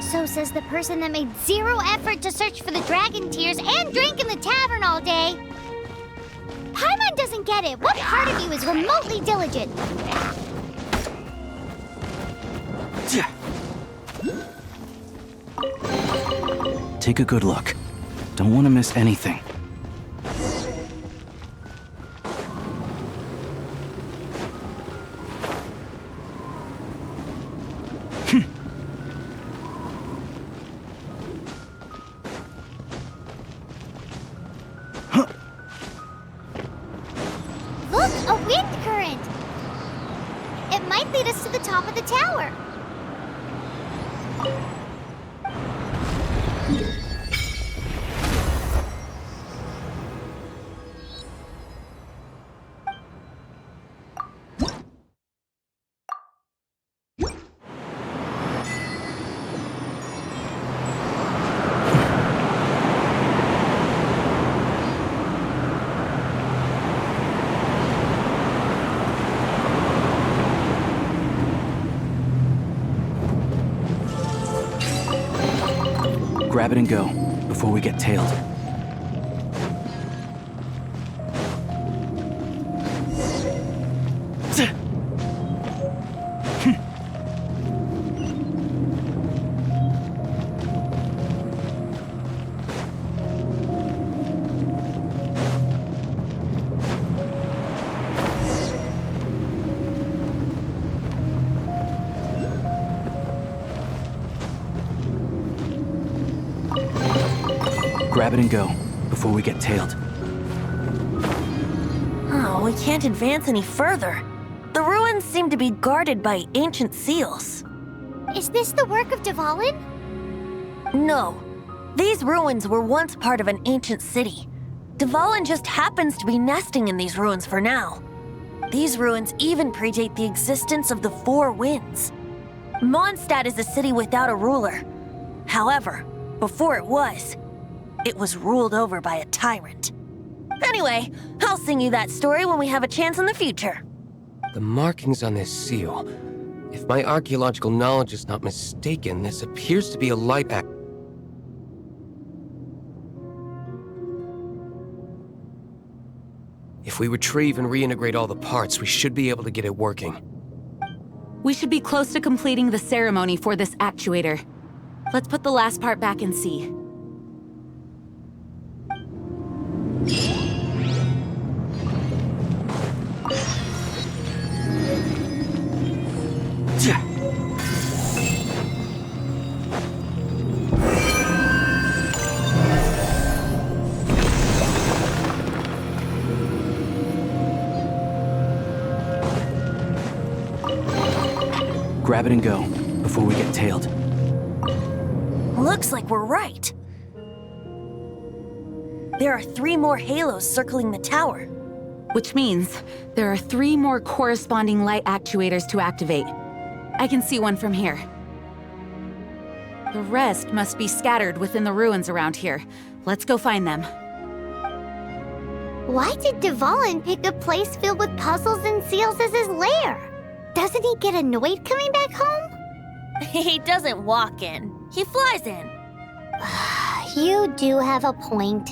So says the person that made zero effort to search for the dragon tears and drink in the tavern all day. Paimon doesn't get it. What part of you is remotely diligent? Take a good look. Don't want to miss anything. Look, a wind current. It might lead us to the top of the tower. Grab it and go, before we get tailed. Grab it and go, before we get tailed. Oh, we can't advance any further. The ruins seem to be guarded by ancient seals. Is this the work of Dvalin? No. These ruins were once part of an ancient city. Dvalin just happens to be nesting in these ruins for now. These ruins even predate the existence of the Four Winds. Mondstadt is a city without a ruler. However, before it was ruled over by a tyrant. Anyway, I'll sing you that story when we have a chance in the future. The markings on this seal. If my archaeological knowledge is not mistaken, this appears to be a light act. If we retrieve and reintegrate all the parts, we should be able to get it working. We should be close to completing the ceremony for this actuator. Let's put the last part back and see. Grab it and go, before we get tailed. Looks like we're right. There are 3 more halos circling the tower. Which means there are 3 more corresponding light actuators to activate. I can see one from here. The rest must be scattered within the ruins around here. Let's go find them. Why did Dvalin pick a place filled with puzzles and seals as his lair? Doesn't he get annoyed coming back home? He doesn't walk in. He flies in. You do have a point.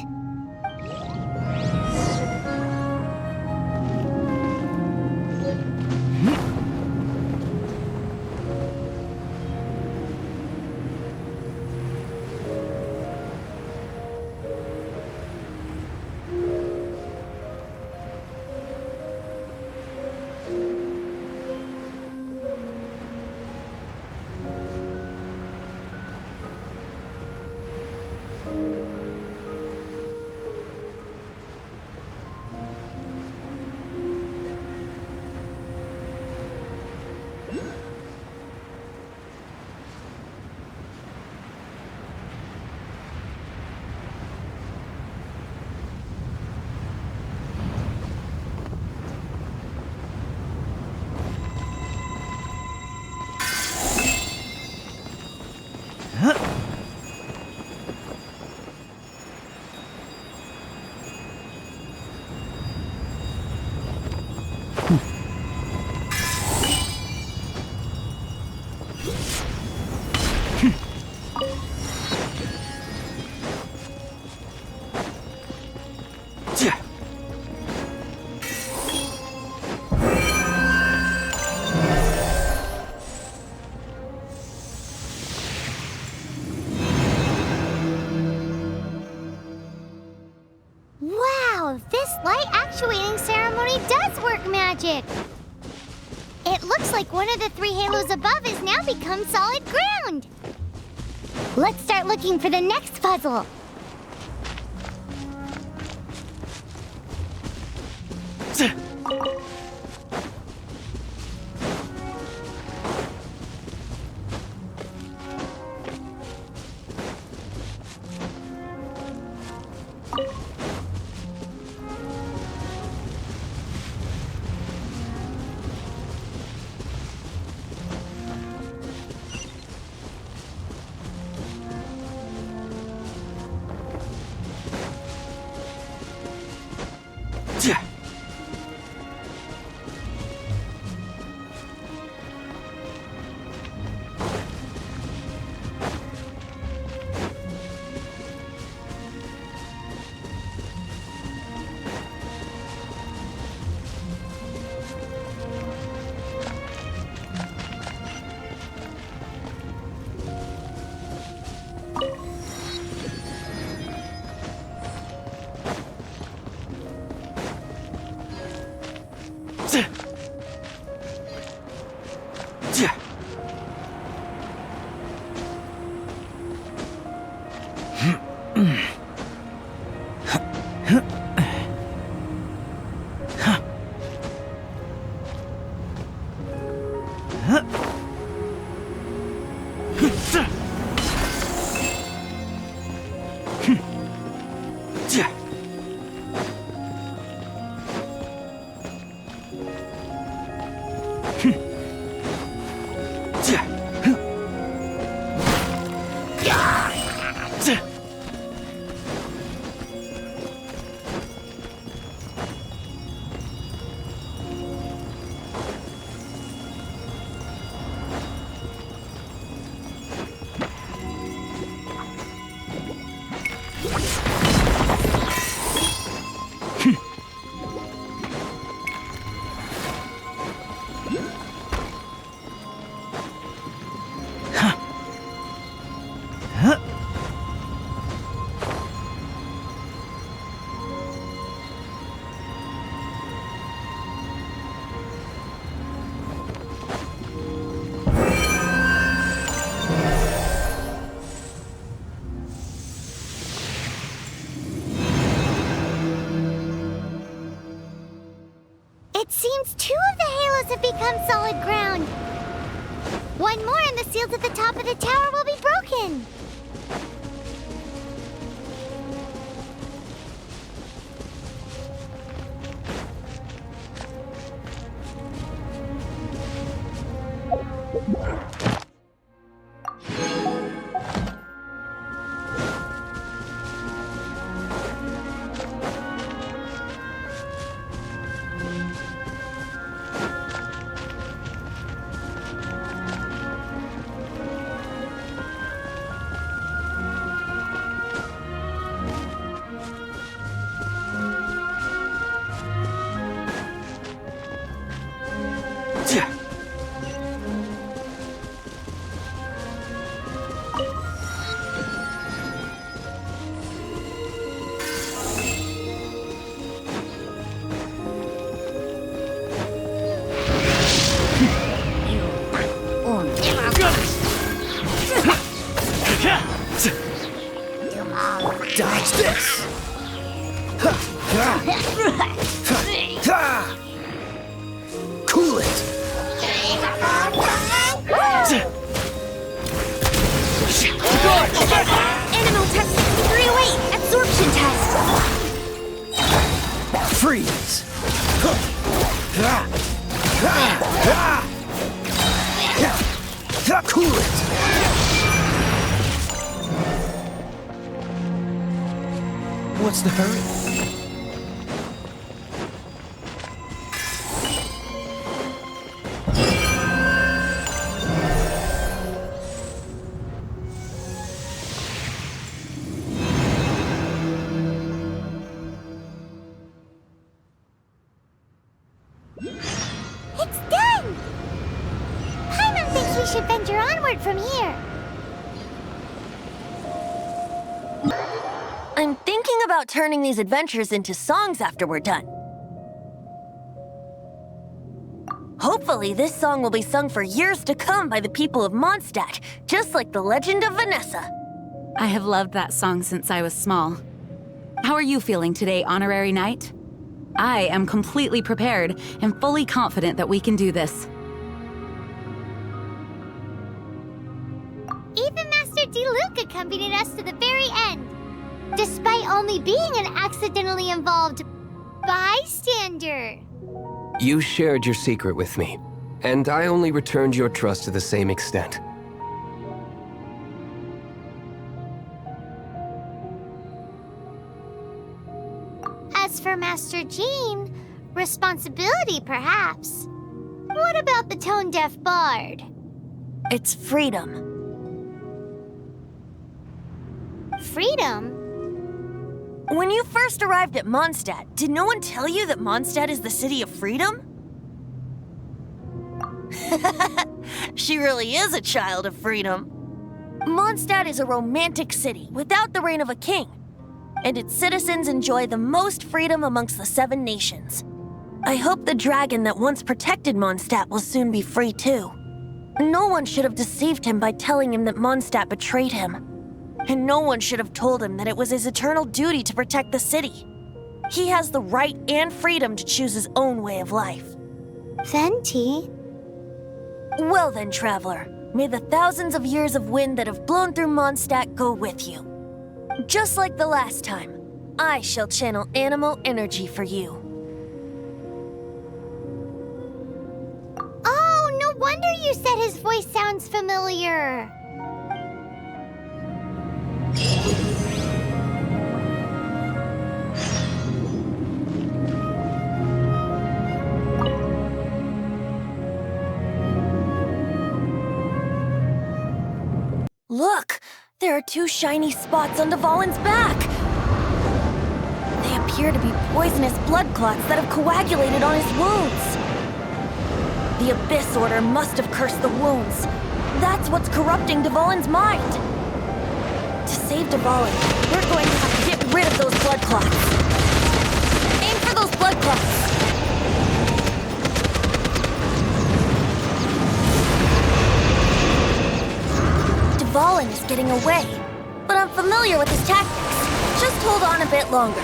Wow, this light actuating ceremony does work magic! It looks like one of the 3 halos above has now become solid ground! Let's start looking for the next puzzle! It seems 2 of the halos have become solid ground. One more and the seals at the top of the tower will be broken. Dodge this! Cool it! Animal test 6308, absorption test. Freeze! Cool it! What's the hurry? It's done! Paimon thinks we should venture onward from here. I'm thinking about turning these adventures into songs after we're done. Hopefully, this song will be sung for years to come by the people of Mondstadt, just like the legend of Vanessa. I have loved that song since I was small. How are you feeling today, Honorary Knight? I am completely prepared and fully confident that we can do this. Even Master Diluc accompanied us to the very end, despite only being an accidentally involved bystander. You shared your secret with me, and I only returned your trust to the same extent. As for Master Jean, responsibility perhaps. What about the tone-deaf bard? It's freedom. Freedom? When you first arrived at Mondstadt, did no one tell you that Mondstadt is the city of freedom? She really is a child of freedom. Mondstadt is a romantic city without the reign of a king, and its citizens enjoy the most freedom amongst the 7 nations. I hope the dragon that once protected Mondstadt will soon be free too. No one should have deceived him by telling him that Mondstadt betrayed him. And no one should have told him that it was his eternal duty to protect the city. He has the right and freedom to choose his own way of life. Venti? Well then, traveler, may the thousands of years of wind that have blown through Mondstadt go with you. Just like the last time, I shall channel animal energy for you. Oh, no wonder you said his voice sounds familiar. Look! There are 2 shiny spots on Dvalin's back! They appear to be poisonous blood clots that have coagulated on his wounds. The Abyss Order must have cursed the wounds. That's what's corrupting Dvalin's mind. To save Dvalin, we're going to have to get rid of those blood clots. Aim for those blood clots! Dvalin is getting away, but I'm familiar with his tactics. Just hold on a bit longer.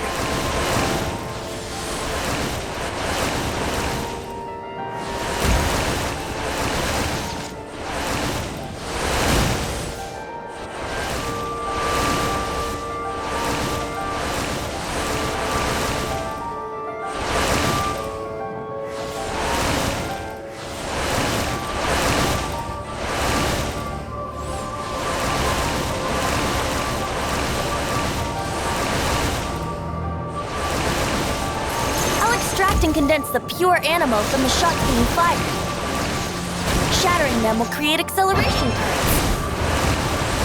can condense the pure animo from the shots being fired. Shattering them will create acceleration currents.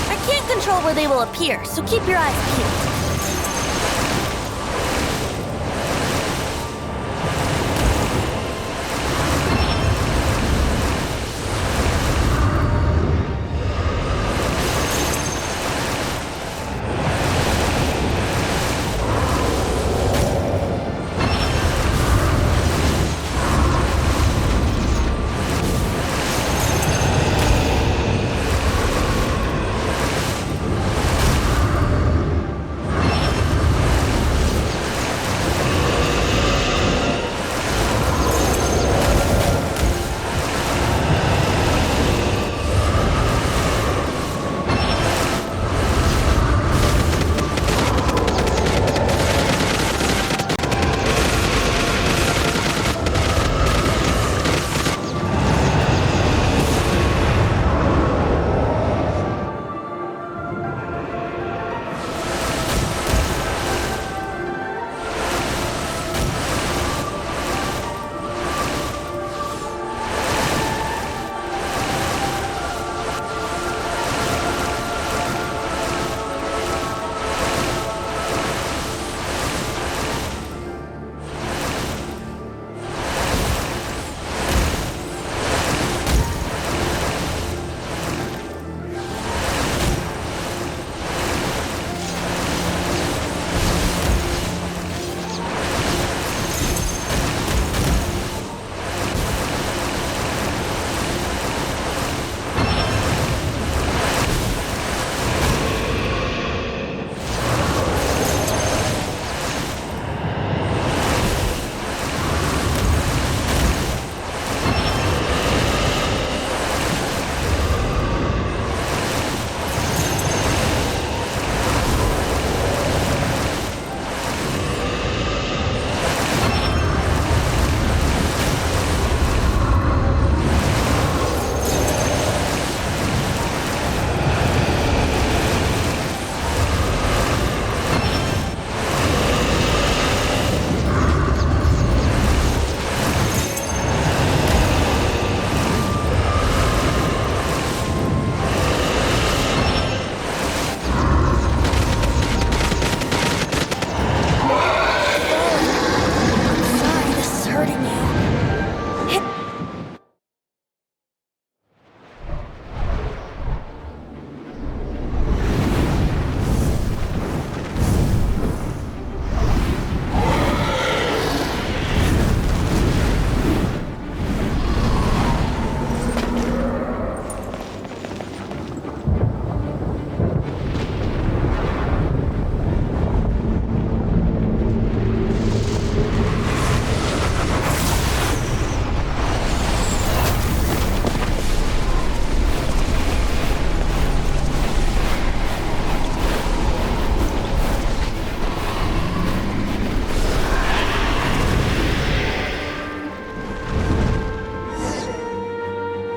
I can't control where they will appear, so keep your eyes peeled.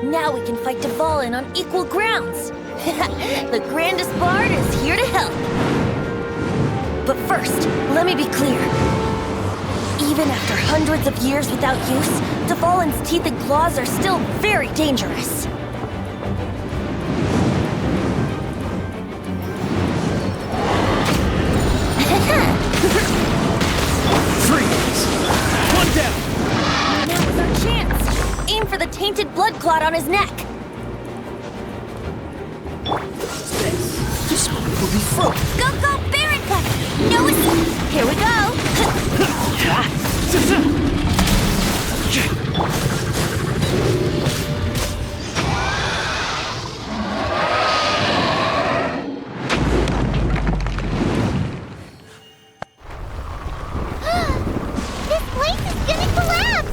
Now we can fight Dvalin on equal grounds. The grandest bard is here to help. But first, let me be clear. Even after hundreds of years without use, Dvalin's teeth and claws are still very dangerous. Freeze! One down! Now is our chance. Aim for the tainted blood clot on his neck. This moment will be frozen. Go, Baron Cut! No escape! Here we go! This place is gonna collapse!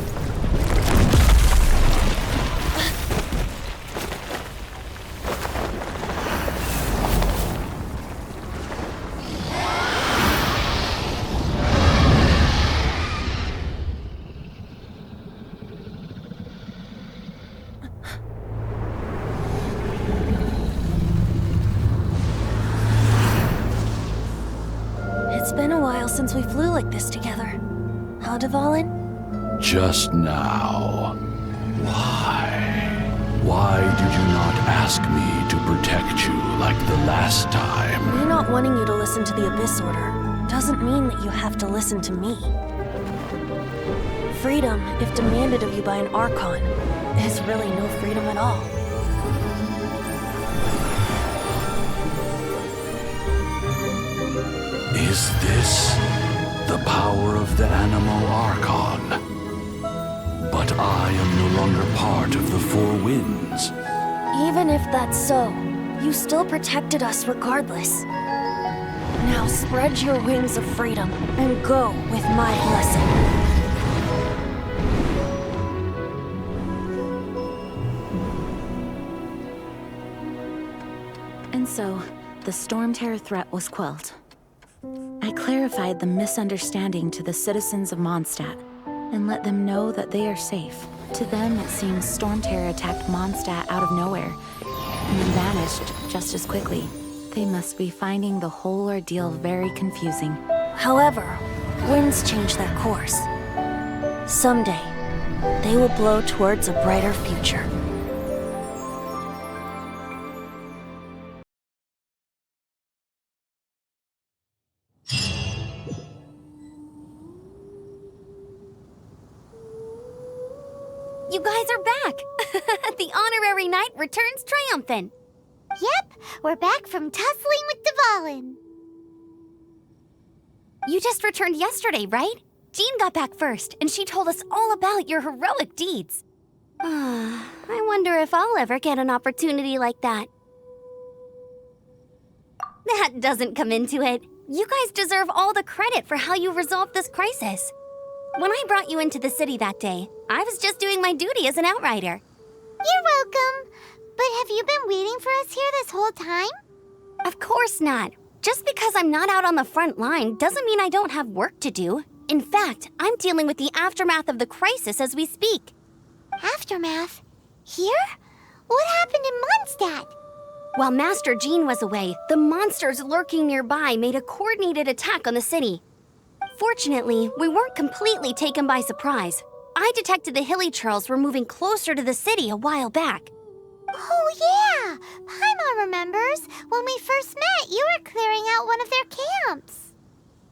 It's been a while since we flew like this together. Huh, Dvalin? just now. Why? Why did you not ask me to protect you like the last time? Me not wanting you to listen to the Abyss Order doesn't mean that you have to listen to me. Freedom, if demanded of you by an Archon, is really no freedom at all. Is this the power of the Animal Archon? But I am no longer part of the Four Winds. Even if that's so, you still protected us regardless. Now spread your wings of freedom and go with my blessing. And so, the Storm Terror threat was quelled. I clarified the misunderstanding to the citizens of Mondstadt and let them know that they are safe. To them, it seems Storm Terror attacked Mondstadt out of nowhere and then vanished just as quickly. They must be finding the whole ordeal very confusing. However, winds change their course. Someday, they will blow towards a brighter future. You guys are back! The honorary knight returns triumphant. Yep, we're back from tussling with Dvalin. You just returned yesterday, right? Jean got back first, and she told us all about your heroic deeds. I wonder if I'll ever get an opportunity like that. That doesn't come into it. You guys deserve all the credit for how you resolved this crisis. When I brought you into the city that day, I was just doing my duty as an outrider. You're welcome. But have you been waiting for us here this whole time? Of course not. Just because I'm not out on the front line doesn't mean I don't have work to do. In fact, I'm dealing with the aftermath of the crisis as we speak. Aftermath? Here? What happened in Mondstadt? While Master Jean was away, the monsters lurking nearby made a coordinated attack on the city. Fortunately, we weren't completely taken by surprise. I detected the Hilly Churls were moving closer to the city a while back. Oh yeah! Paimon remembers. When we first met, you were clearing out one of their camps.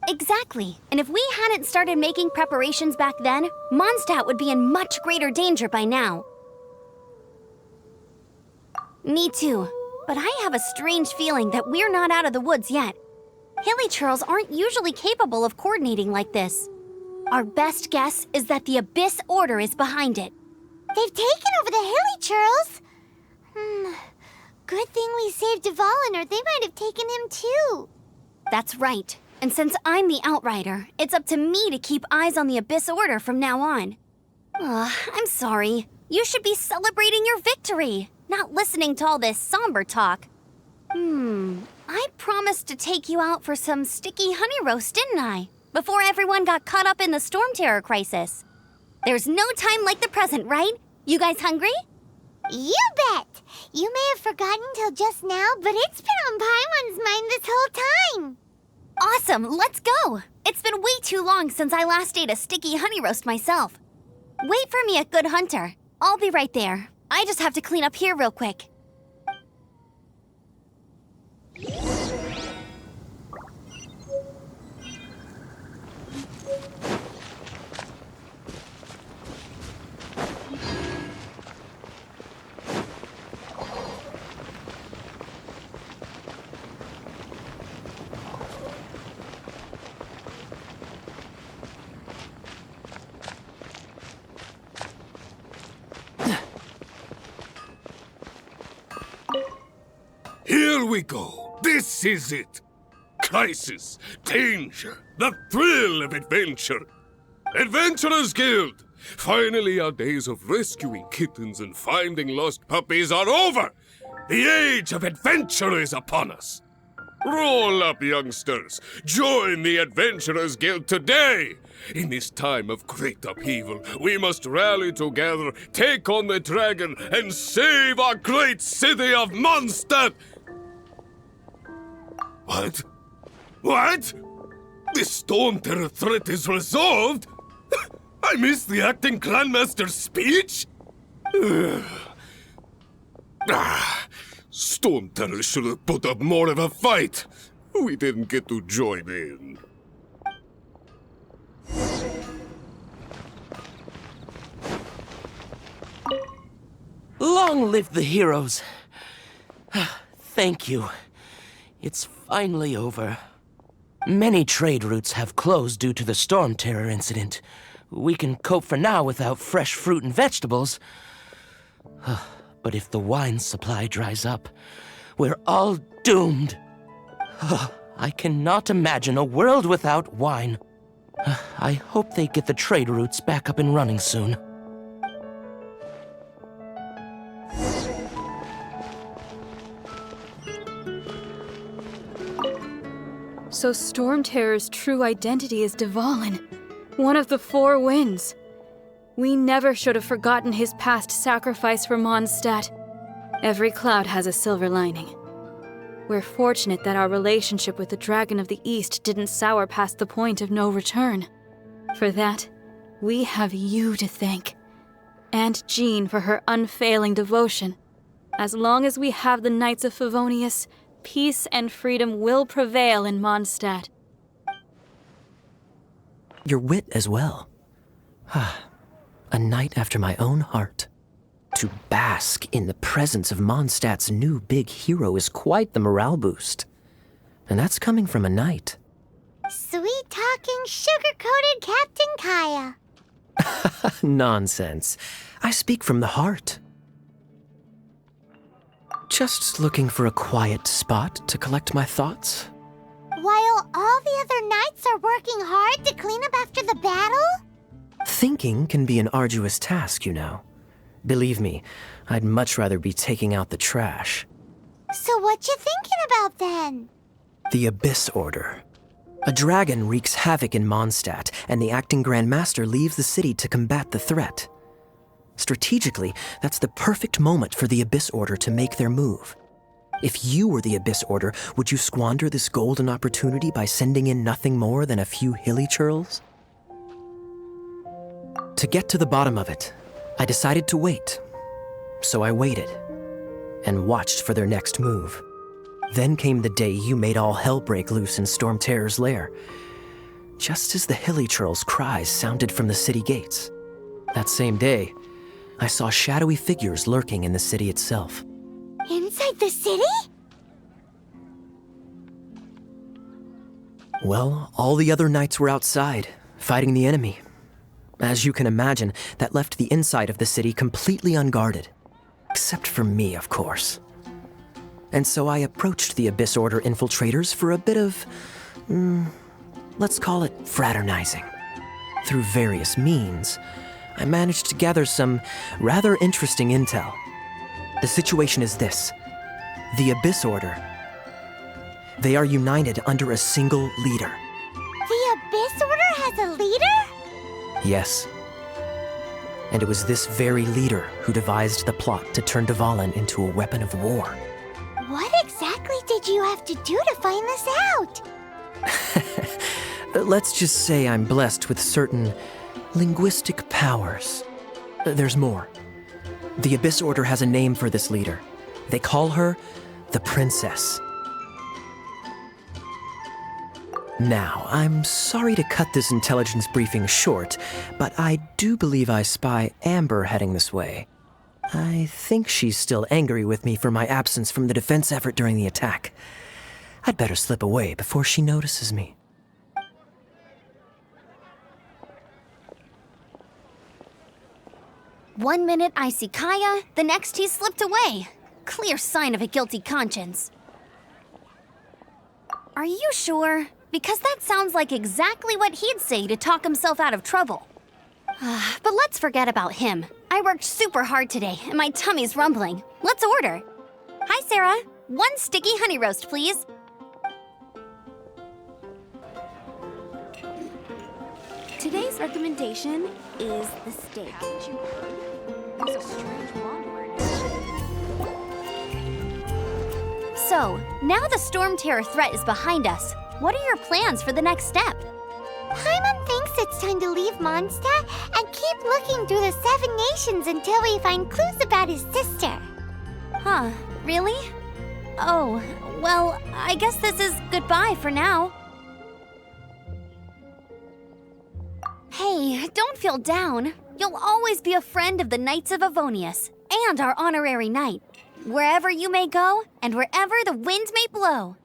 Exactly. And if we hadn't started making preparations back then, Mondstadt would be in much greater danger by now. Me too. But I have a strange feeling that we're not out of the woods yet. Hilly Churls aren't usually capable of coordinating like this. Our best guess is that the Abyss Order is behind it. They've taken over the Hilly Churls? Good thing we saved Dvalin, or they might have taken him too. That's right. And since I'm the Outrider, it's up to me to keep eyes on the Abyss Order from now on. I'm sorry. You should be celebrating your victory, not listening to all this somber talk. I promised to take you out for some sticky honey roast, didn't I? Before everyone got caught up in the Storm Terror crisis. There's no time like the present, right? You guys hungry? You bet! You may have forgotten till just now, but it's been on Paimon's mind this whole time. Awesome, let's go! It's been way too long since I last ate a sticky honey roast myself. Wait for me at Good Hunter. I'll be right there. I just have to clean up here real quick. Here we go. This is it. Crisis, danger, the thrill of adventure. Adventurers Guild! Finally, our days of rescuing kittens and finding lost puppies are over. The age of adventure is upon us. Roll up, youngsters. Join the Adventurers Guild today. In this time of great upheaval, we must rally together, take on the dragon, and save our great city of Mondstadt. What? What? The Storm Terror threat is resolved? I missed the acting clanmaster's speech? Storm Terror should have put up more of a fight. We didn't get to join in. Long live the heroes. Thank you. It's finally over. Many trade routes have closed due to the Storm Terror incident. We can cope for now without fresh fruit and vegetables. But if the wine supply dries up, we're all doomed. I cannot imagine a world without wine. I hope they get the trade routes back up and running soon. So Storm Terror's true identity is Dvalin, one of the Four Winds. We never should have forgotten his past sacrifice for Mondstadt. Every cloud has a silver lining. We're fortunate that our relationship with the Dragon of the East didn't sour past the point of no return. For that, we have you to thank. And Jean for her unfailing devotion. As long as we have the Knights of Favonius, peace and freedom will prevail in Mondstadt. Your wit as well. A knight after my own heart. To bask in the presence of Mondstadt's new big hero is quite the morale boost. And that's coming from a knight. Sweet-talking, sugar-coated Captain Kaya. Nonsense. I speak from the heart. Just looking for a quiet spot to collect my thoughts. While all the other knights are working hard to clean up after the battle? Thinking can be an arduous task, you know. Believe me, I'd much rather be taking out the trash. So what you thinking about then? The Abyss Order. A dragon wreaks havoc in Mondstadt, and the acting Grand Master leaves the city to combat the threat. Strategically, that's the perfect moment for the Abyss Order to make their move. If you were the Abyss Order, would you squander this golden opportunity by sending in nothing more than a few hilly churls? To get to the bottom of it, I decided to wait. So I waited, and watched for their next move. Then came the day you made all hell break loose in Storm Terror's lair, just as the hilly churls' cries sounded from the city gates. That same day, I saw shadowy figures lurking in the city itself. Inside the city? Well, all the other knights were outside, fighting the enemy. As you can imagine, that left the inside of the city completely unguarded. Except for me, of course. And so I approached the Abyss Order infiltrators for a bit of, let's call it fraternizing. Through various means, I managed to gather some rather interesting intel. The situation is this. The Abyss Order. They are united under a single leader. The Abyss Order has a leader? Yes. And it was this very leader who devised the plot to turn Dvalin into a weapon of war. What exactly did you have to do to find this out? Let's just say I'm blessed with certain linguistic powers. There's more. The Abyss Order has a name for this leader. They call her the Princess. Now, I'm sorry to cut this intelligence briefing short, but I do believe I spy Amber heading this way. I think she's still angry with me for my absence from the defense effort during the attack. I'd better slip away before she notices me. One minute I see Kaya, the next he slipped away. Clear sign of a guilty conscience. Are you sure? Because that sounds like exactly what he'd say to talk himself out of trouble. But let's forget about him. I worked super hard today, and my tummy's rumbling. Let's order. Hi, Sarah. 1 sticky honey roast, please. Today's recommendation is the steak. There's a strange word. So, now the Storm Terror threat is behind us. What are your plans for the next step? Paimon thinks guess it's time to leave Mondstadt and keep looking through the 7 nations until we find clues about his sister. Huh, really? Oh, well, I guess this is goodbye for now. Hey, don't feel down. You'll always be a friend of the Knights of Favonius and our honorary knight, wherever you may go and wherever the wind may blow.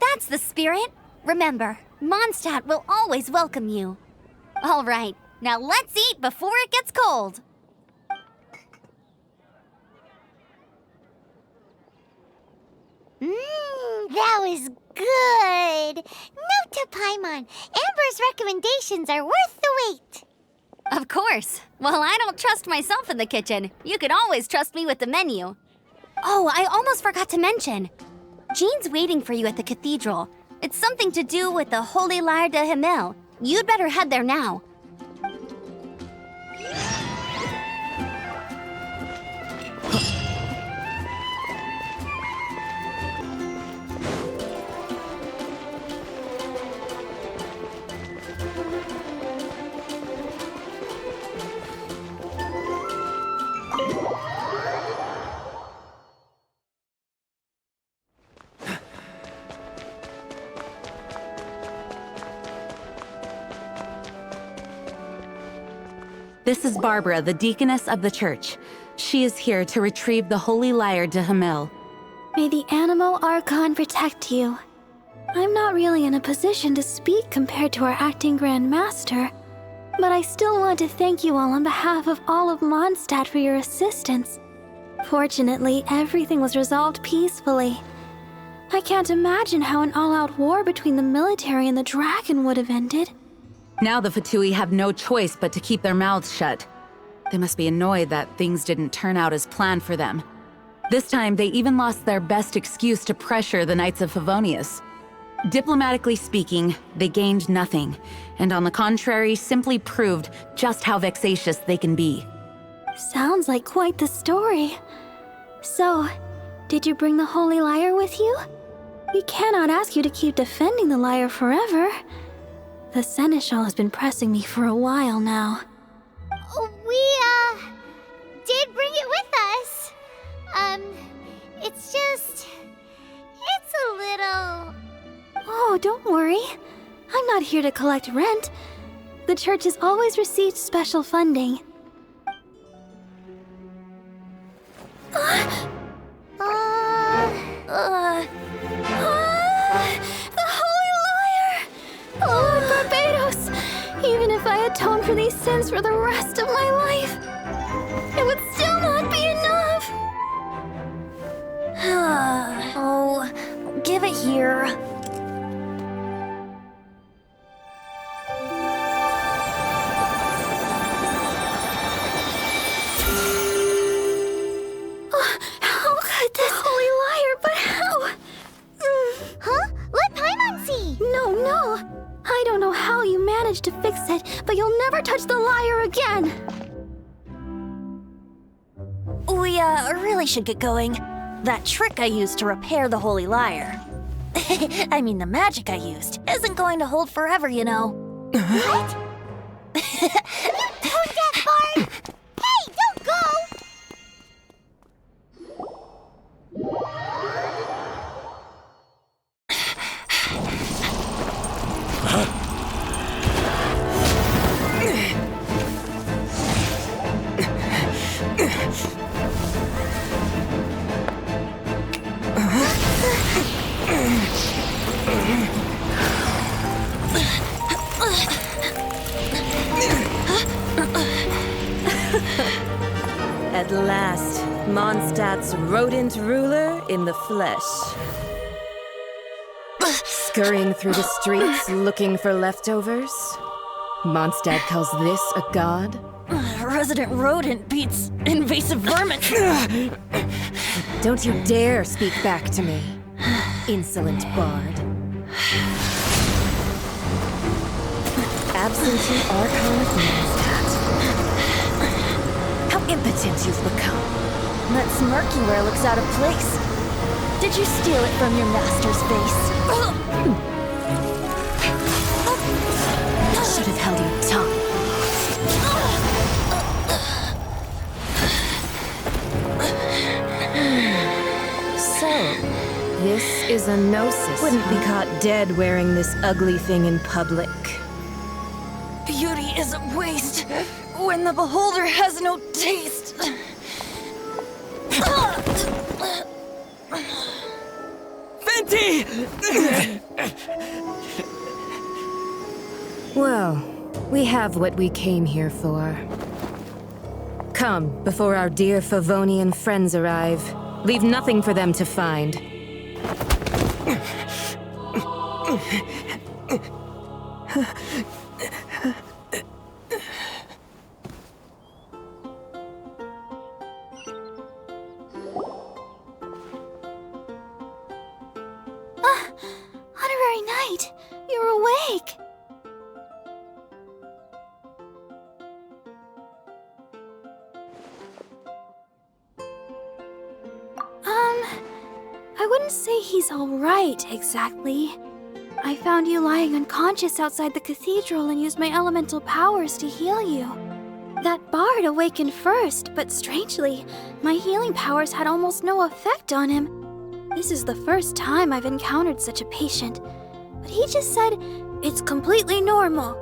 That's the spirit. Remember, Mondstadt will always welcome you. All right, now let's eat before it gets cold. That was good. Note to Paimon, Amber's recommendations are worth the wait. Of course. Well, I don't trust myself in the kitchen. You can always trust me with the menu. Oh, I almost forgot to mention. Jean's waiting for you at the cathedral. It's something to do with the Holy Lyre de Himmel. You'd better head there now. This is Barbara, the deaconess of the church. She is here to retrieve the Holy Lyre de Himmel. May the Animo Archon protect you. I'm not really in a position to speak compared to our acting Grand Master, but I still want to thank you all on behalf of all of Mondstadt for your assistance. Fortunately, everything was resolved peacefully. I can't imagine how an all-out war between the military and the dragon would have ended. Now the Fatui have no choice but to keep their mouths shut. They must be annoyed that things didn't turn out as planned for them. This time, they even lost their best excuse to pressure the Knights of Favonius. Diplomatically speaking, they gained nothing, and on the contrary, simply proved just how vexatious they can be. Sounds like quite the story. So, did you bring the Holy Lyre with you? We cannot ask you to keep defending the lyre forever. The Seneschal has been pressing me for a while now. We, did bring it with us. It's a little... Oh, don't worry. I'm not here to collect rent. The church has always received special funding. The Holy Lyre! Lord Barbados! Even if I atone for these sins for the rest of my life, it would still not be enough! Oh, give it here. How could this Holy Lyre, but how? Huh? Let Paimon see! No. I don't know how you managed to fix it, but you'll never touch the lyre again! We, really should get going. That trick I used to repair the Holy Lyre. I mean, the magic I used isn't going to hold forever, you know. What? You tone-deaf bard! Hey, don't go! At last, Mondstadt's rodent ruler in the flesh. Scurrying through the streets looking for leftovers? Mondstadt calls this a god? Resident rodent beats invasive vermin. Don't you dare speak back to me, insolent bard. Absentee Archon of Mondstadt. How impotent you've become. That smirky wear looks out of place. Did you steal it from your master's face? held your tongue. So, this is a gnosis. Wouldn't be caught dead wearing this ugly thing in public. Beauty is a waste when the beholder has no taste. Venti! Well, we have what we came here for. Come, before our dear Favonian friends arrive. Leave nothing for them to find. Honorary Knight, you're awake. I wouldn't say he's all right, exactly. I found you lying unconscious outside the cathedral and used my elemental powers to heal you. That bard awakened first, but strangely, my healing powers had almost no effect on him. This is the first time I've encountered such a patient, but he just said it's completely normal,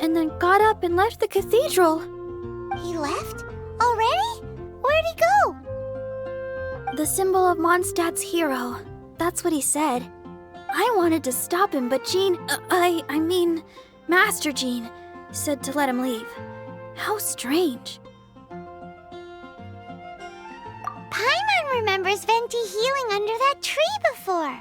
and then got up and left the cathedral. He left? Already? Where'd he go? The symbol of Mondstadt's hero. That's what he said. I wanted to stop him, but Master Jean, said to let him leave. How strange. Paimon remembers Venti healing under that tree before.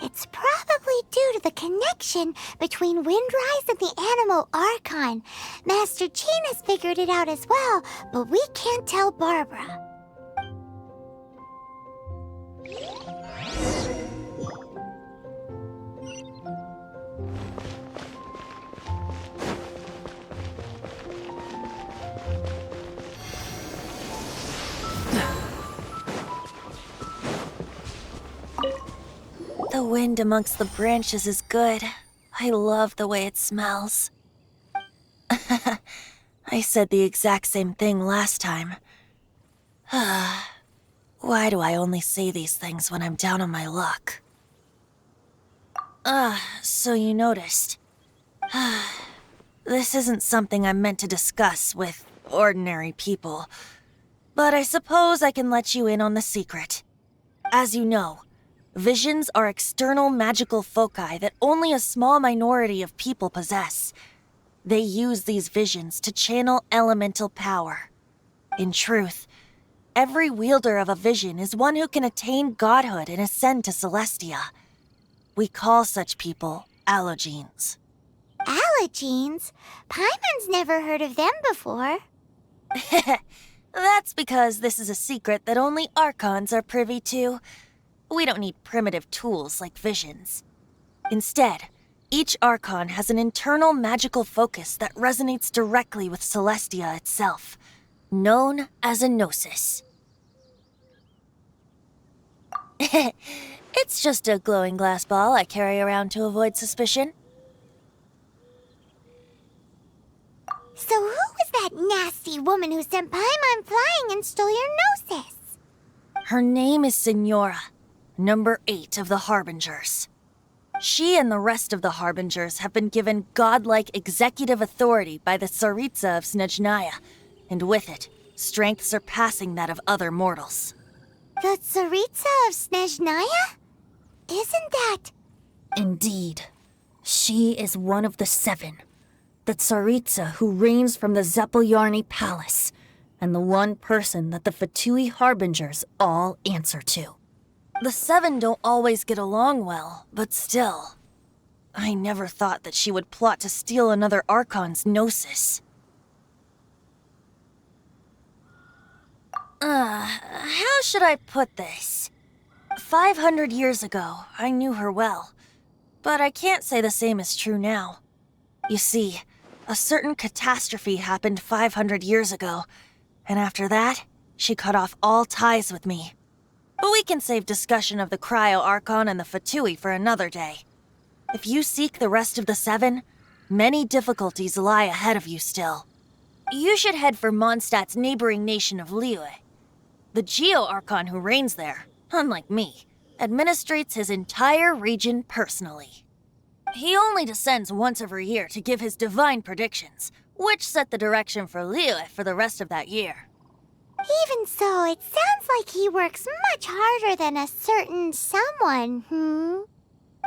It's probably due to the connection between Windrise and the Animo Archon. Master Jean has figured it out as well, but we can't tell Barbara. The wind amongst the branches is good. I love the way it smells. I said the exact same thing last time. Why do I only say these things when I'm down on my luck? So you noticed. This isn't something I'm meant to discuss with ordinary people, but I suppose I can let you in on the secret. As you know, visions are external magical foci that only a small minority of people possess. They use these visions to channel elemental power. In truth, every wielder of a vision is one who can attain godhood and ascend to Celestia. We call such people allogenes. Allogenes? Paimon's never heard of them before. That's because this is a secret that only Archons are privy to. We don't need primitive tools like visions. Instead, each Archon has an internal magical focus that resonates directly with Celestia itself, known as a gnosis. It's just a glowing glass ball I carry around to avoid suspicion. So who was that nasty woman who sent Paimon flying and stole your gnosis? Her name is Signora, number 8 of the Harbingers. She and the rest of the Harbingers have been given godlike executive authority by the Tsaritsa of Snezhnaya, and with it, strength surpassing that of other mortals. The Tsaritsa of Snezhnaya? Isn't that... Indeed. She is one of the 7. The Tsaritsa who reigns from the Zeppeljárny Palace, and the one person that the Fatui Harbingers all answer to. The 7 don't always get along well, but still. I never thought that she would plot to steal another Archon's gnosis. How should I put this? 500 years ago, I knew her well, but I can't say the same is true now. You see, a certain catastrophe happened 500 years ago, and after that, she cut off all ties with me. But we can save discussion of the Cryo Archon and the Fatui for another day. If you seek the rest of the 7, Many difficulties lie ahead of you still. You should head for Mondstadt's neighboring nation of Liyue. The Geo-Archon who reigns there, unlike me, administrates his entire region personally. He only descends once every year to give his divine predictions, which set the direction for Liyue for the rest of that year. Even so, it sounds like he works much harder than a certain someone,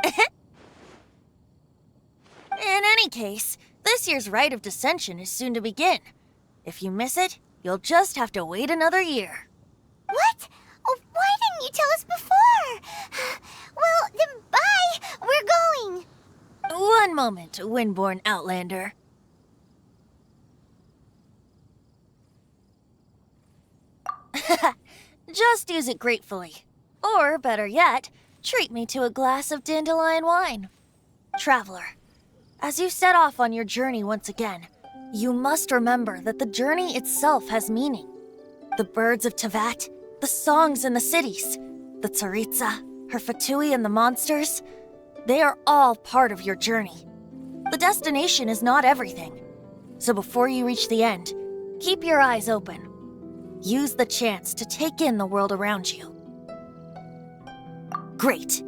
In any case, this year's Rite of Descension is soon to begin. If you miss it, you'll just have to wait another year. What? Oh, why didn't you tell us before? Well, then bye! We're going! One moment, Windborn Outlander. Just use it gratefully. Or, better yet, treat me to a glass of dandelion wine. Traveler, as you set off on your journey once again, you must remember that the journey itself has meaning. The birds of Tevat, the songs in the cities, the Tsaritsa, her Fatui and the monsters, they are all part of your journey. The destination is not everything. So before you reach the end, keep your eyes open. Use the chance to take in the world around you. Great.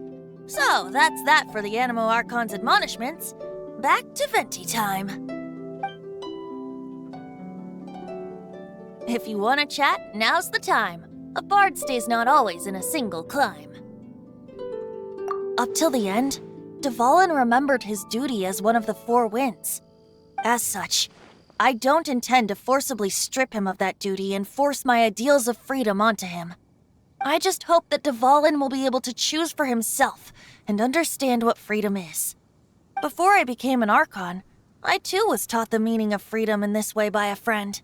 So that's that for the Animo Archon's admonishments. Back to Venti time. If you want to chat, now's the time. A bard stays not always in a single climb. Up till the end, Dvalin remembered his duty as one of the Four Winds. As such, I don't intend to forcibly strip him of that duty and force my ideals of freedom onto him. I just hope that Dvalin will be able to choose for himself and understand what freedom is. Before I became an Archon, I too was taught the meaning of freedom in this way by a friend.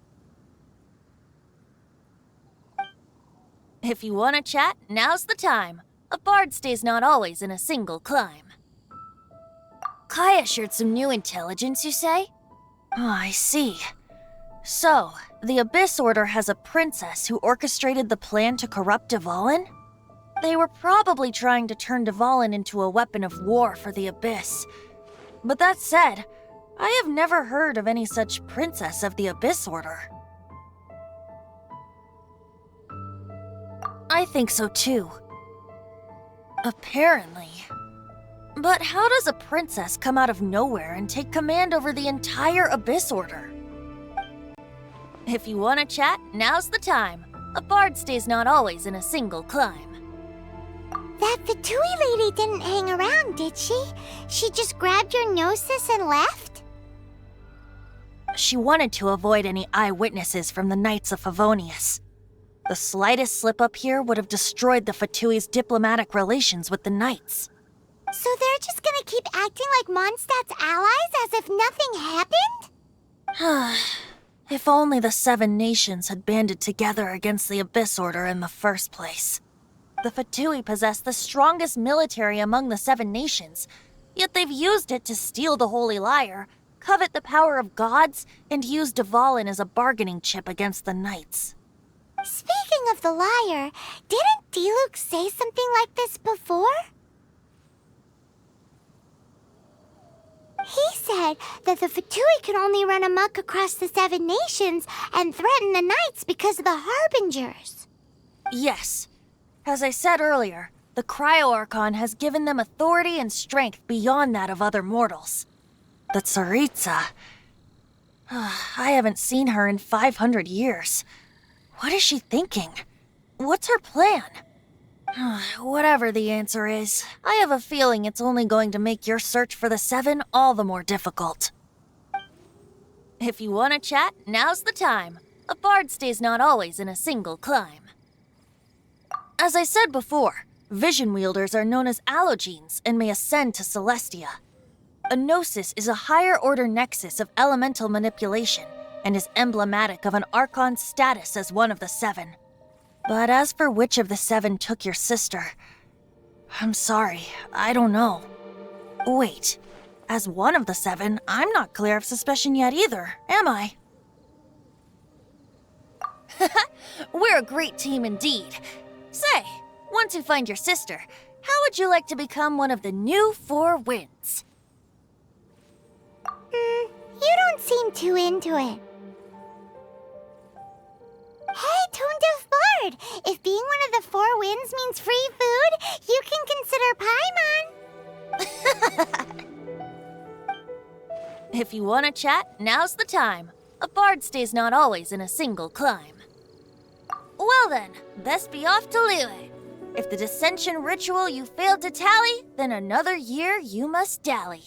If you want to chat, now's the time. A bard stays not always in a single climb. Kaya shared some new intelligence, you say? Oh, I see. So, the Abyss Order has a princess who orchestrated the plan to corrupt Dvalin? They were probably trying to turn Dvalin into a weapon of war for the Abyss. But that said, I have never heard of any such princess of the Abyss Order. I think so too. Apparently. But how does a princess come out of nowhere and take command over the entire Abyss Order? If you want to chat, now's the time. A bard stays not always in a single climb. That Fatui lady didn't hang around, did she? She just grabbed your gnosis and left? She wanted to avoid any eyewitnesses from the Knights of Favonius. The slightest slip-up here would have destroyed the Fatui's diplomatic relations with the Knights. So they're just gonna keep acting like Mondstadt's allies as if nothing happened? If only the 7 nations had banded together against the Abyss Order in the first place. The Fatui possess the strongest military among the 7 nations, yet they've used it to steal the Holy Lyre, covet the power of gods, and use Dvalin as a bargaining chip against the Knights. Speaking of the lyre, didn't Diluc say something like this before? He said that the Fatui could only run amok across the 7 nations and threaten the Knights because of the Harbingers. Yes. As I said earlier, the Cryo-Archon has given them authority and strength beyond that of other mortals. The Tsaritsa... I haven't seen her in 500 years. What is she thinking? What's her plan? Whatever the answer is, I have a feeling it's only going to make your search for the 7 all the more difficult. If you want to chat, now's the time. A bard stays not always in a single climb. As I said before, vision wielders are known as allogenes and may ascend to Celestia. A gnosis is a higher-order nexus of elemental manipulation and is emblematic of an Archon's status as one of the 7. But as for which of the 7 took your sister, I'm sorry, I don't know. Wait, as one of the 7, I'm not clear of suspicion yet either, am I? We're a great team indeed. Say, once you find your sister, how would you like to become one of the new 4 Winds? too into it. Hey, Tone-Deaf Bard! If being one of the Four Winds means free food, you can consider Paimon. If you want to chat, now's the time. A bard stays not always in a single clime. Well then, best be off to Liyue. If the dissension ritual you failed to tally, then another year you must dally.